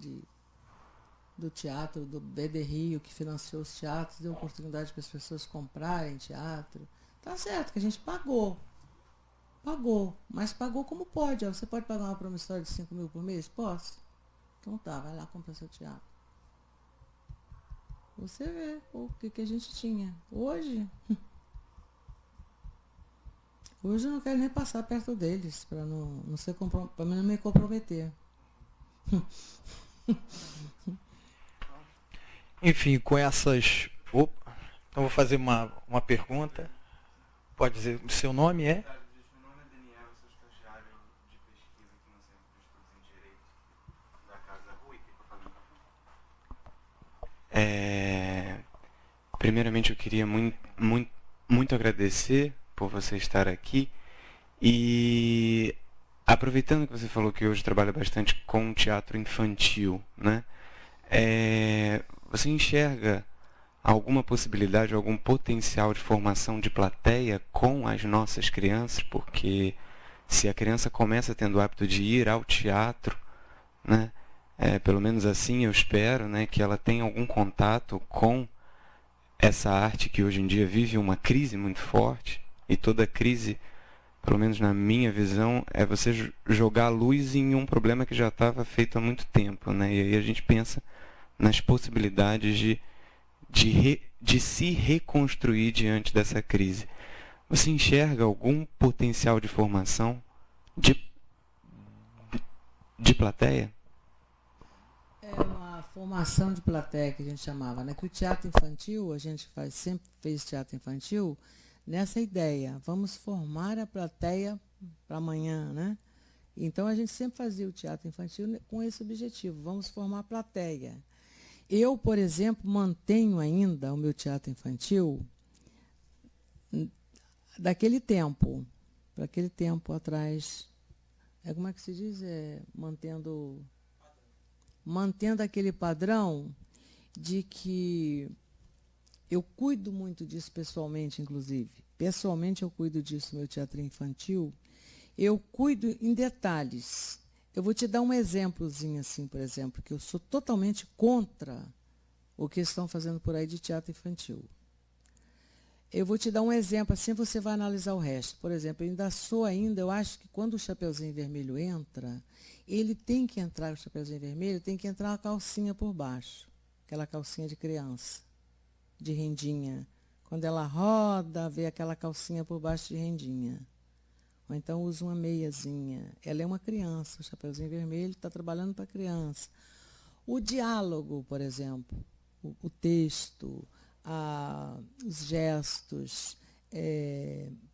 do teatro, do BD Rio, que financiou os teatros, deu oportunidade para as pessoas comprarem teatro. Tá certo que a gente pagou. Pagou, mas pagou como pode. Você pode pagar uma promissória de 5 mil por mês? Posso. Então tá, vai lá comprar seu teatro. Você vê o que a gente tinha. Hoje eu não quero nem passar perto deles, para não me comprometer. Enfim, com essas... Opa, então vou fazer uma pergunta. Pode dizer, o seu nome é? Meu nome é Daniel, eu sou estagiário de pesquisa aqui no Centro de Estudos em Direito da Casa Rui. Primeiramente, eu queria muito agradecer por você estar aqui e aproveitando que você falou que hoje trabalha bastante com teatro infantil, né? Você enxerga alguma possibilidade, algum potencial de formação de plateia com as nossas crianças? Porque se a criança começa tendo o hábito de ir ao teatro, né? Pelo menos assim eu espero, né, que ela tenha algum contato com essa arte que hoje em dia vive uma crise muito forte, e toda crise, pelo menos na minha visão, é você jogar luz em um problema que já estava feito há muito tempo, né? E aí a gente pensa nas possibilidades de se reconstruir diante dessa crise. Você enxerga algum potencial de formação de plateia? É uma formação de plateia que a gente chamava, né? Que o teatro infantil, a gente sempre fez teatro infantil nessa ideia, vamos formar a plateia para amanhã, né? Então a gente sempre fazia o teatro infantil com esse objetivo, vamos formar a plateia. Eu, por exemplo, mantenho ainda o meu teatro infantil daquele tempo, para aquele tempo atrás. Como é que se diz? Mantendo aquele padrão de que eu cuido muito disso pessoalmente, inclusive. Pessoalmente eu cuido disso, meu teatro infantil. Eu cuido em detalhes. Eu vou te dar um exemplozinho assim, por exemplo, que eu sou totalmente contra o que estão fazendo por aí de teatro infantil. Eu vou te dar um exemplo, assim você vai analisar o resto. Por exemplo, eu acho que quando o Chapeuzinho Vermelho entra, ele tem que entrar, o Chapeuzinho Vermelho, tem que entrar uma calcinha por baixo, aquela calcinha de criança, de rendinha. Quando ela roda, vê aquela calcinha por baixo de rendinha. Ou então usa uma meiazinha. Ela é uma criança, o Chapeuzinho Vermelho está trabalhando para a criança. O diálogo, por exemplo, o texto, os gestos,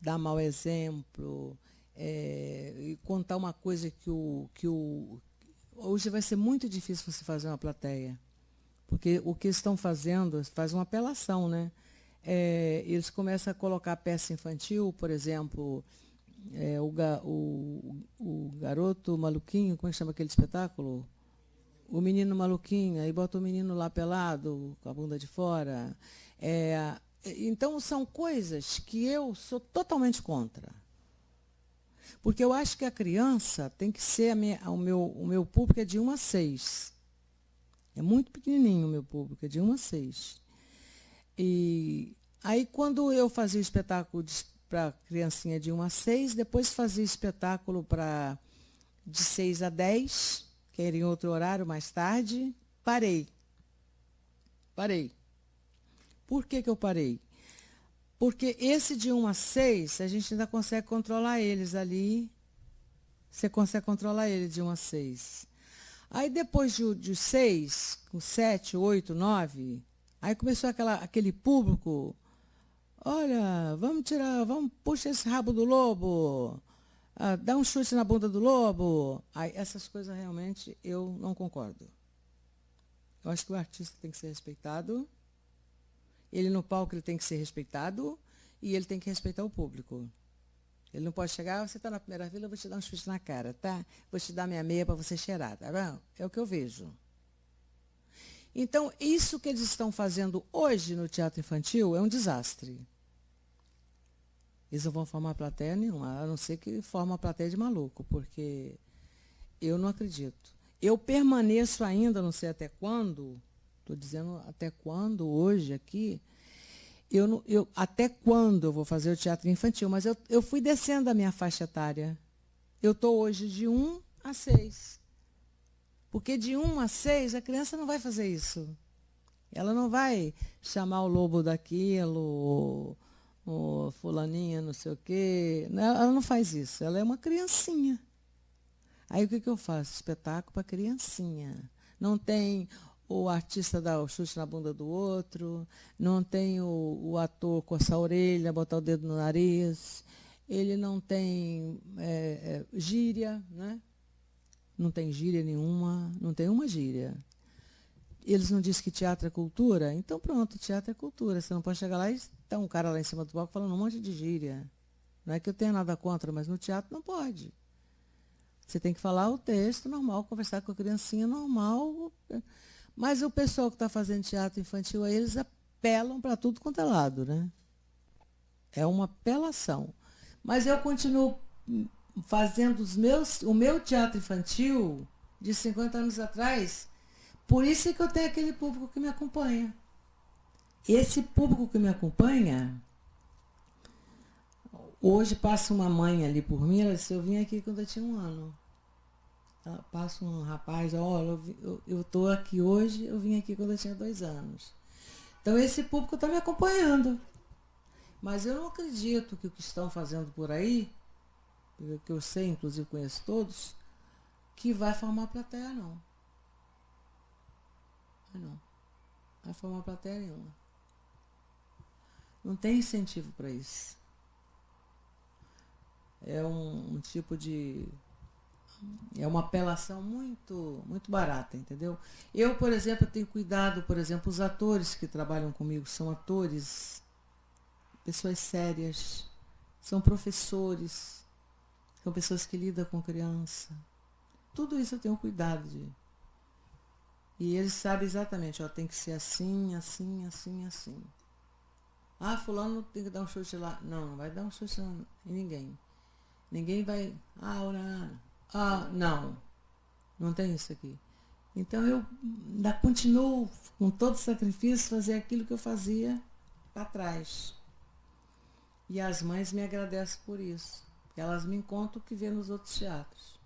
dar mau exemplo, e contar uma coisa hoje vai ser muito difícil você fazer uma plateia, porque o que estão fazendo, faz uma apelação, né? Eles começam a colocar peça infantil, por exemplo, o garoto maluquinho, como é que chama aquele espetáculo? O menino maluquinho, aí bota o menino lá pelado, com a bunda de fora. Então, são coisas que eu sou totalmente contra. Porque eu acho que a criança tem que ser, o meu público é de 1 a 6. É muito pequenininho o meu público, é de 1 a 6. E aí, quando eu fazia o espetáculo para criancinha de 1 a 6, depois fazia espetáculo de 6 a 10, que era em outro horário, mais tarde, parei. Por que eu parei? Porque esse de 1 a 6, a gente ainda consegue controlar eles ali. Você consegue controlar ele de 1 a 6. Aí depois de 6, com 7, 8, 9, aí começou aquele público, olha, puxa esse rabo do lobo, dá um chute na bunda do lobo. Aí, essas coisas realmente eu não concordo. Eu acho que o artista tem que ser respeitado, ele no palco ele tem que ser respeitado e ele tem que respeitar o público. Ele não pode chegar, você está na primeira fila, eu vou te dar um chute na cara, tá? Vou te dar minha meia para você cheirar, tá bom? É o que eu vejo. Então, isso que eles estão fazendo hoje no teatro infantil é um desastre. Eles não vão formar plateia nenhuma, a não ser que forme uma plateia de maluco, porque eu não acredito. Eu permaneço ainda, não sei até quando, estou dizendo até quando, hoje aqui, até quando eu vou fazer o teatro infantil, mas eu fui descendo a minha faixa etária. Eu estou hoje de 1 a 6. Porque de 1 a 6 a criança não vai fazer isso. Ela não vai chamar o lobo daquilo, o fulaninha, não sei o quê. Ela não faz isso. Ela é uma criancinha. Aí o que eu faço? Espetáculo para criancinha. Não tem o artista dar o chute na bunda do outro, não tem o ator coçar a orelha, botar o dedo no nariz, ele não tem gíria, né? Não tem gíria nenhuma, não tem uma gíria. eles não dizem que teatro é cultura? Então pronto, teatro é cultura. Você não pode chegar lá e tá um cara lá em cima do palco falando um monte de gíria. Não é que eu tenha nada contra, mas no teatro não pode. Você tem que falar o texto normal, conversar com a criancinha normal. Mas o pessoal que está fazendo teatro infantil, aí eles apelam para tudo quanto é lado, né? É uma apelação. Mas eu continuo fazendo o meu teatro infantil de 50 anos atrás. Por isso é que eu tenho aquele público que me acompanha. Esse público que me acompanha, hoje passa uma mãe ali por mim, ela disse, eu vim aqui quando eu tinha 1 ano. Passa um rapaz, olha, eu estou aqui hoje, eu vim aqui quando eu tinha 2 anos. Então esse público está me acompanhando. Mas eu não acredito que o que estão fazendo por aí, que eu sei, inclusive conheço todos, que vai formar plateia, não. Não. Não vai formar plateia nenhuma. Não tem incentivo para isso. É um tipo de... É uma apelação muito, muito barata, entendeu? Eu, por exemplo, tenho cuidado, por exemplo, os atores que trabalham comigo são atores, pessoas sérias, são professores, são pessoas que lidam com criança. Tudo isso eu tenho cuidado de... E eles sabem exatamente, ó, tem que ser assim, assim, assim, assim. Ah, fulano tem que dar um chute lá. Não, não vai dar um chute em ninguém. Ninguém vai... não. Não tem isso aqui. Então eu ainda continuo, com todo sacrifício, fazer aquilo que eu fazia para trás. E as mães me agradecem por isso. Porque elas me contam o que vê nos outros teatros.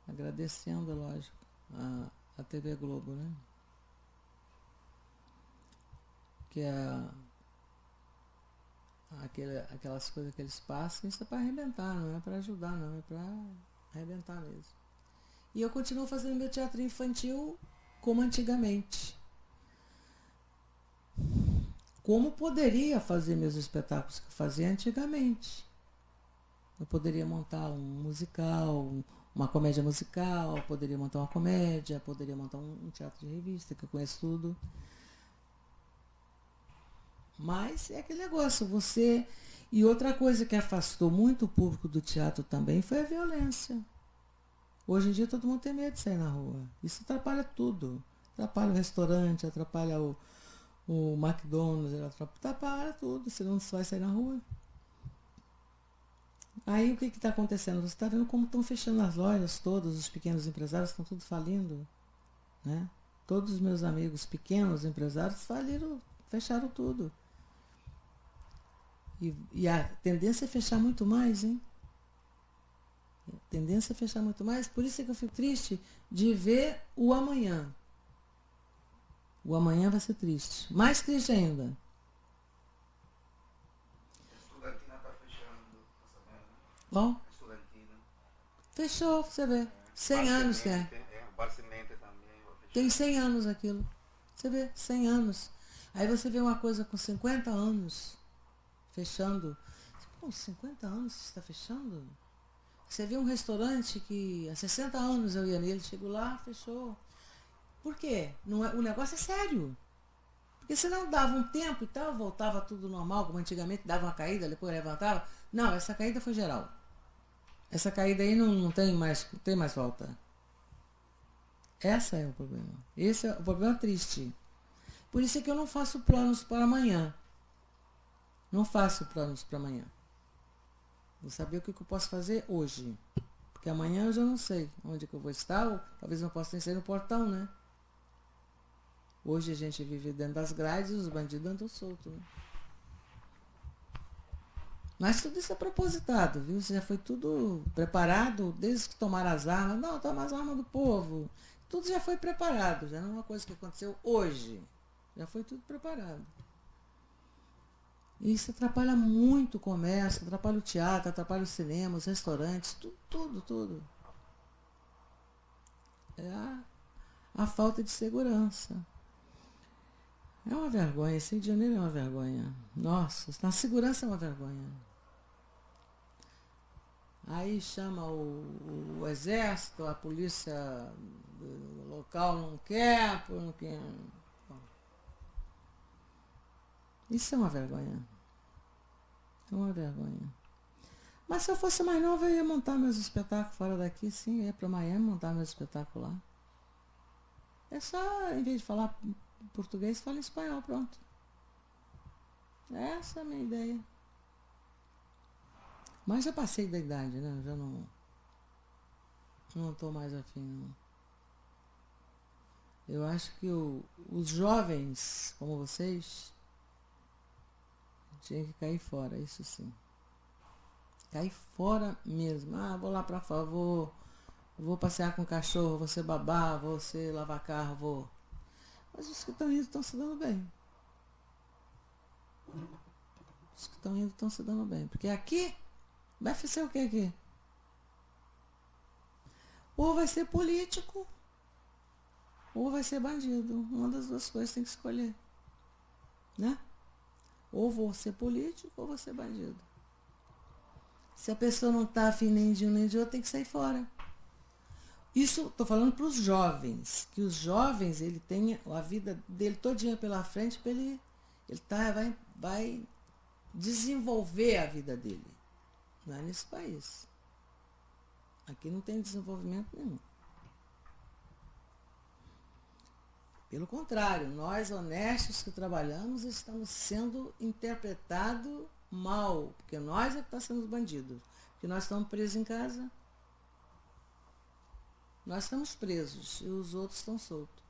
Agradecendo, lógico, a TV Globo, né? Que é aquelas coisas que eles passam, isso é para arrebentar, não é para ajudar, não, é para arrebentar mesmo. E eu continuo fazendo meu teatro infantil como antigamente. Como poderia fazer meus espetáculos que eu fazia antigamente. Eu poderia montar um musical, uma comédia musical, poderia montar uma comédia, poderia montar um teatro de revista, que eu conheço tudo. Mas é aquele negócio, você... E outra coisa que afastou muito o público do teatro também foi a violência. Hoje em dia todo mundo tem medo de sair na rua. Isso atrapalha tudo. Atrapalha o restaurante, atrapalha o McDonald's, atrapalha tudo. Você não vai sair na rua. Aí o que está acontecendo? Você está vendo como estão fechando as lojas todas, os pequenos empresários estão tudo falindo. Né? Todos os meus amigos pequenos empresários faliram, fecharam tudo. E a tendência é fechar muito mais, hein? A tendência é fechar muito mais. Por isso é que eu fico triste de ver o amanhã. O amanhã vai ser triste. Mais triste ainda. A Estudantina está fechando, tá sabendo? Bom? A Estudantina. Fechou, você vê. 100 anos tem. O Bar Semente também vai fechar. Tem 100 anos aquilo. Você vê, 100 anos. Aí você vê uma coisa com 50 anos fechando. Pô, 50 anos você está fechando? Você vê um restaurante que há 60 anos eu ia nele, chego lá, fechou. Por quê? Não é, o negócio é sério. Porque senão dava um tempo e tal, voltava tudo normal, como antigamente, dava uma caída, depois levantava. Não, essa caída foi geral. Essa caída aí não tem mais volta. Esse é o problema. Esse é o problema triste. Por isso é que eu não faço planos para amanhã. Não faço planos para amanhã. Vou saber o que eu posso fazer hoje. Porque amanhã eu já não sei onde que eu vou estar, ou talvez não possa nem sair no portão, né? Hoje a gente vive dentro das grades e os bandidos andam soltos, né? Mas tudo isso é propositado, viu? Já foi tudo preparado desde que tomaram as armas. Não, toma as armas do povo. Tudo já foi preparado, já não é uma coisa que aconteceu hoje. Já foi tudo preparado. E isso atrapalha muito o comércio, atrapalha o teatro, atrapalha o cinema, os restaurantes, tudo. É a falta de segurança. É uma vergonha, esse Rio de Janeiro é uma vergonha. Nossa, a segurança é uma vergonha. Aí chama o exército, a polícia do local não quer, porque... Bom, isso é uma vergonha. É uma vergonha. Mas se eu fosse mais nova, eu ia montar meus espetáculos fora daqui, sim. Eu ia para Miami montar meus espetáculos lá. É só, em vez de falar português, fala espanhol, pronto. Essa é a minha ideia. Mas já passei da idade, né? Já não estou mais afim, não. Eu acho que os jovens, como vocês, tinham que cair fora, isso sim. Cair fora mesmo. Ah, vou lá pra fora, vou passear com o cachorro, vou ser babá, vou ser lavar carro, vou. Mas os que estão indo estão se dando bem. Os que estão indo estão se dando bem. Porque aqui, vai ser o que aqui? Ou vai ser político, ou vai ser bandido. Uma das duas coisas tem que escolher. Né? Ou vou ser político, ou vou ser bandido. Se a pessoa não está afim nem de um nem de outro, tem que sair fora. Isso estou falando para os jovens, que os jovens, ele tem a vida dele todinha pela frente, para ele vai desenvolver a vida dele. Não é nesse país. Aqui não tem desenvolvimento nenhum. Pelo contrário, nós honestos que trabalhamos estamos sendo interpretados mal, porque nós é que estamos sendo bandidos. Porque nós estamos presos em casa. Nós estamos presos e os outros estão soltos.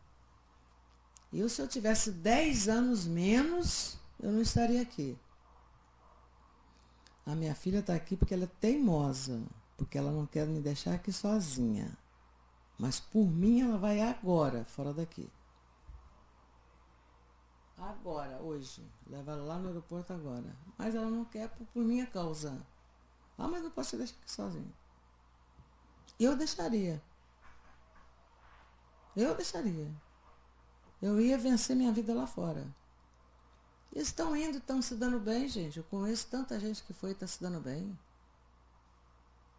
Eu, se eu tivesse 10 anos menos, eu não estaria aqui. A minha filha está aqui porque ela é teimosa, porque ela não quer me deixar aqui sozinha. Mas por mim ela vai agora, fora daqui. Agora, hoje. Leva ela lá no aeroporto agora. Mas ela não quer por minha causa. Ah, mas não posso te deixar aqui sozinha. Eu deixaria. Eu deixaria. Eu ia vencer minha vida lá fora. Eles estão indo, estão se dando bem, gente. Eu conheço tanta gente que foi e está se dando bem.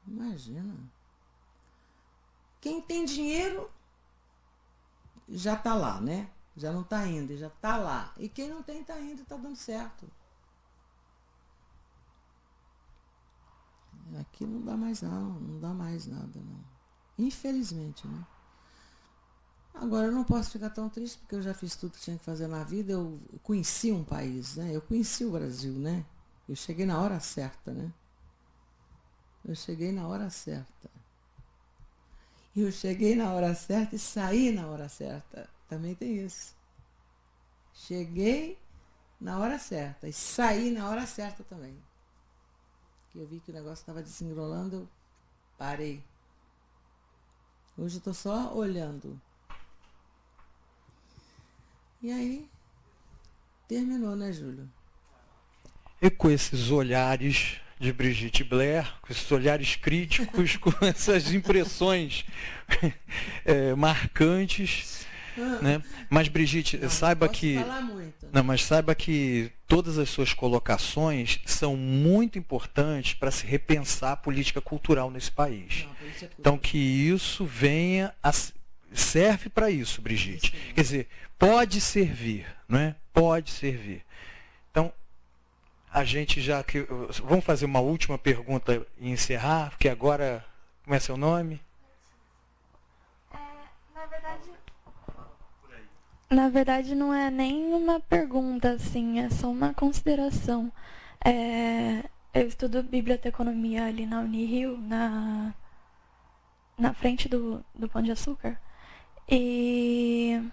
Imagina. Quem tem dinheiro já está lá, né? Já não está indo, já está lá. E quem não tem, está indo e está dando certo. Aqui não dá mais não dá mais nada, não. Infelizmente, né? Agora, eu não posso ficar tão triste, porque eu já fiz tudo que tinha que fazer na vida. Eu conheci um país, né? Eu conheci o Brasil, né? Eu cheguei na hora certa, né? Eu cheguei na hora certa. Eu cheguei na hora certa e saí na hora certa. Também tem isso. Cheguei na hora certa e saí na hora certa também. Que eu vi que o negócio estava desenrolando, eu parei. Hoje eu estou só olhando. E aí, terminou, né, Júlio? E com esses olhares de Brigitte Blair, com esses olhares críticos, com essas impressões marcantes, né? Mas, Brigitte, Não, saiba posso que... falar muito, né? Não, mas saiba que todas as suas colocações são muito importantes para se repensar a política cultural nesse país. Não, política cultural. Então, que isso venha a... Serve para isso, Brigitte. Quer dizer, pode servir, não é? Pode servir. Então, a gente já... Vamos fazer uma última pergunta e encerrar, porque agora... Como é seu nome? Na verdade, não é nem uma pergunta, assim, é só uma consideração. Eu estudo biblioteconomia ali na Unirio, na frente do Pão de Açúcar. E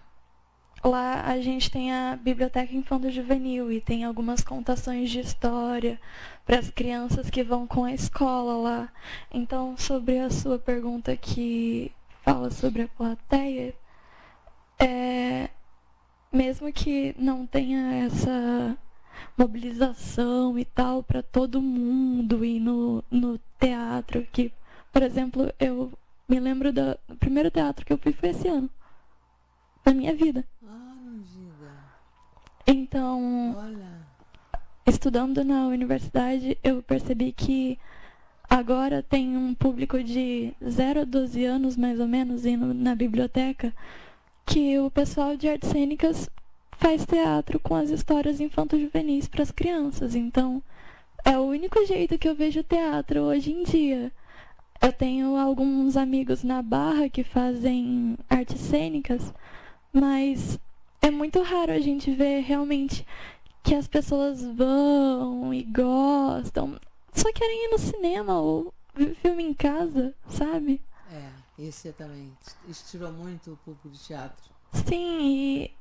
lá a gente tem a biblioteca infanto-juvenil e tem algumas contações de história para as crianças que vão com a escola lá. Então, sobre a sua pergunta que fala sobre a plateia, mesmo que não tenha essa mobilização e tal para todo mundo ir no teatro, que, por exemplo, eu me lembro do primeiro teatro que eu fui foi esse ano, na minha vida. Ah, não diga. Então, Olha. estudando na universidade, eu percebi que agora tem um público de 0 a 12 anos, mais ou menos, indo na biblioteca, que o pessoal de artes cênicas faz teatro com as histórias infanto-juvenis para as crianças. Então, é o único jeito que eu vejo teatro hoje em dia. Eu tenho alguns amigos na Barra que fazem artes cênicas, mas é muito raro a gente ver realmente que as pessoas vão e gostam, só querem ir no cinema ou ver filme em casa, sabe? Esse também estirou muito o público de teatro. Sim, e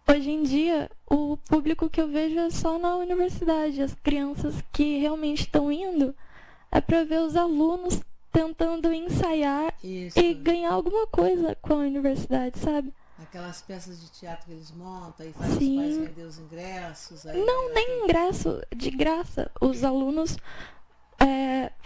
hoje em dia o público que eu vejo é só na universidade. As crianças que realmente estão indo é para ver os alunos tentando ensaiar Isso. e ganhar alguma coisa com a universidade, sabe? Aquelas peças de teatro que eles montam e fazem Sim. os pais vender os ingressos. Aí Não, nem ingresso, de graça. Os alunos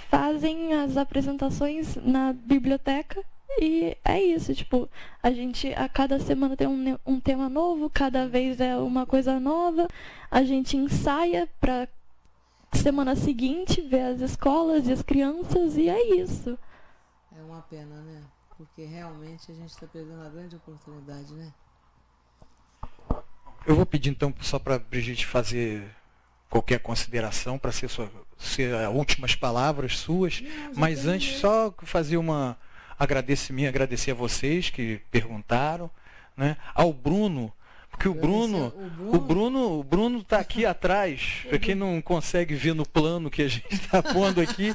fazem as apresentações na biblioteca e é isso, tipo, a gente a cada semana tem um tema novo, cada vez é uma coisa nova, a gente ensaia pra semana seguinte ver as escolas e as crianças e é isso. É uma pena, né? Porque realmente a gente está perdendo uma grande oportunidade, né? Eu vou pedir então só para a Brigitte fazer qualquer consideração, para ser as últimas palavras suas, mas antes só fazer agradecer a vocês que perguntaram, né? Ao Bruno, porque o Bruno está aqui atrás, para quem não consegue ver no plano que a gente está pondo aqui,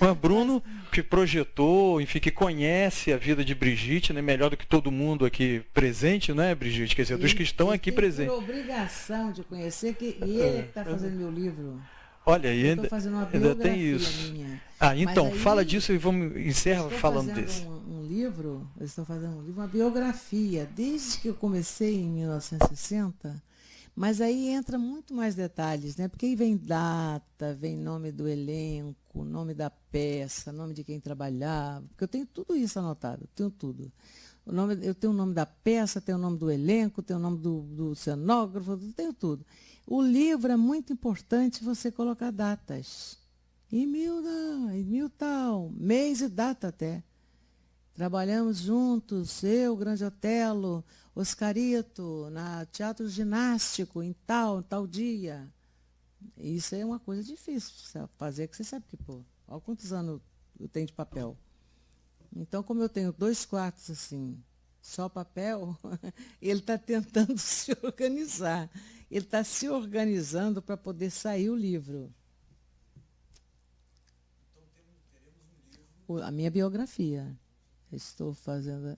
o Bruno que projetou, enfim, que conhece a vida de Brigitte, né, melhor do que todo mundo aqui presente, não é, Brigitte? Quer dizer, dos que estão aqui presentes. Por obrigação de conhecer, e ele que está fazendo meu livro. Olha, e Estou fazendo uma ainda biografia tem isso. minha. Então, Mas aí, fala disso e vamos encerrar falando desse. Eu estou fazendo um livro, uma biografia, desde que eu comecei em 1960, mas aí entra muito mais detalhes, né? Porque aí vem data, vem nome do elenco, nome da peça, nome de quem trabalhava, porque eu tenho tudo isso anotado, tenho tudo. Eu tenho o nome da peça, tenho o nome do elenco, tenho o nome do cenógrafo, tenho tudo. O livro é muito importante você colocar datas. Em mil tal, mês e data até. Trabalhamos juntos, eu, Grande Otelo, Oscarito, na Teatro Ginástico, em tal dia. Isso é uma coisa difícil de fazer, que você sabe que, olha quantos anos eu tenho de papel. Então, como eu tenho 2 quartos assim, só papel, ele está tentando se organizar. Ele está se organizando para poder sair o livro. Então, teremos um livro. A minha biografia. Estou fazendo.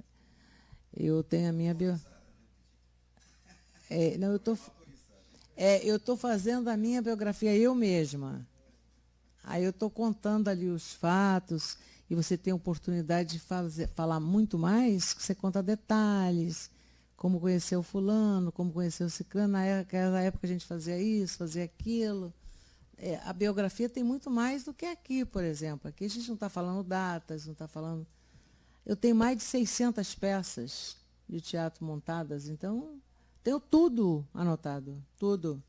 Eu tenho a minha biografia. Eu estou fazendo a minha biografia eu mesma. Aí eu estou contando ali os fatos, e você tem a oportunidade de falar muito mais, você conta detalhes, como conheceu o fulano, como conheceu o ciclano, naquela época a gente fazia isso, fazia aquilo. A biografia tem muito mais do que aqui, por exemplo. Aqui a gente não está falando datas, não está falando... Eu tenho mais de 600 peças de teatro montadas, então tenho tudo anotado, tudo.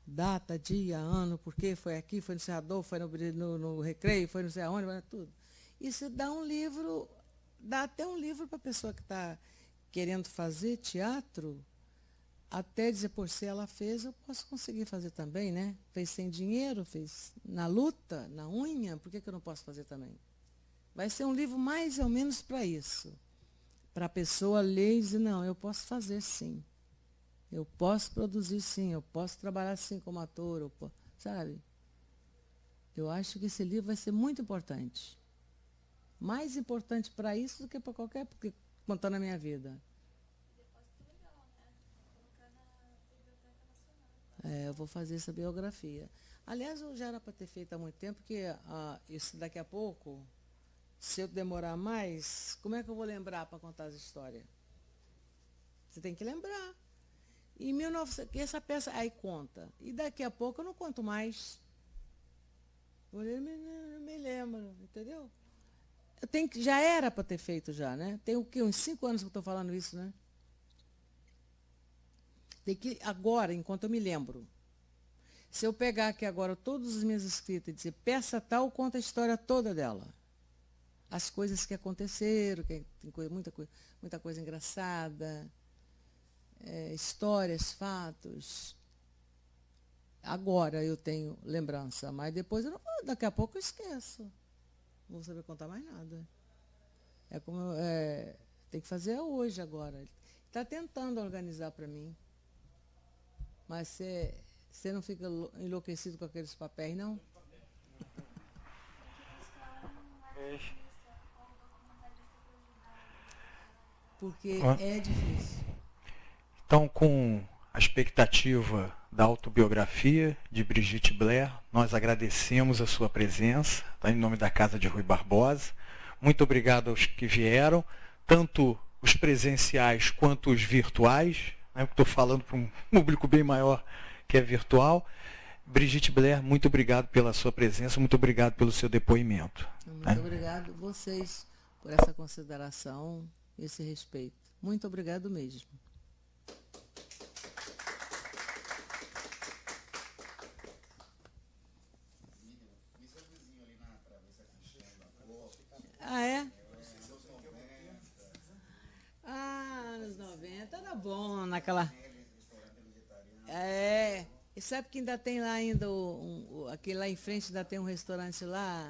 Data, dia, ano, porque foi aqui, foi no Serrador, foi no Recreio, foi não sei aonde, tudo. Isso dá um livro, dá até um livro para a pessoa que está querendo fazer teatro, até dizer, se ela fez, eu posso conseguir fazer também, né? Fez sem dinheiro, fez na luta, na unha, por que eu não posso fazer também? Vai ser um livro mais ou menos para isso. Para a pessoa ler e dizer, não, eu posso fazer sim. Eu posso produzir sim, eu posso trabalhar sim como ator, sabe? Eu acho que esse livro vai ser muito importante. Mais importante para isso do que para qualquer, porque contando a minha vida. Eu vou fazer essa biografia. Aliás, eu já era para ter feito há muito tempo, porque isso daqui a pouco, se eu demorar mais, como é que eu vou lembrar para contar as histórias? Você tem que lembrar. Em 1900, essa peça aí conta. E daqui a pouco eu não conto mais. Eu me lembro, entendeu? Já era para ter feito já, né? Tem o quê? Uns 5 anos que eu estou falando isso, né? Tem que, agora, enquanto eu me lembro. Se eu pegar aqui agora todas as minhas escritas e dizer peça tal, conta a história toda dela. As coisas que aconteceram, que tem muita coisa engraçada, histórias, fatos. Agora eu tenho lembrança, mas depois daqui a pouco eu esqueço. Não vou saber contar mais nada. Tem que fazer hoje agora. Está tentando organizar para mim. Mas você não fica enlouquecido com aqueles papéis, não? Porque é difícil. Então, com a expectativa da autobiografia de Brigitte Blair, nós agradecemos a sua presença, tá, em nome da Casa de Rui Barbosa. Muito obrigado aos que vieram, tanto os presenciais quanto os virtuais. Né, estou falando para um público bem maior que é virtual. Brigitte Blair, muito obrigado pela sua presença, muito obrigado pelo seu depoimento. Muito obrigado a vocês por essa consideração, esse respeito. Muito obrigado mesmo. Ah, é? Anos 90 era bom naquela. E sabe que ainda tem lá ainda aquele lá em frente ainda tem um restaurante lá,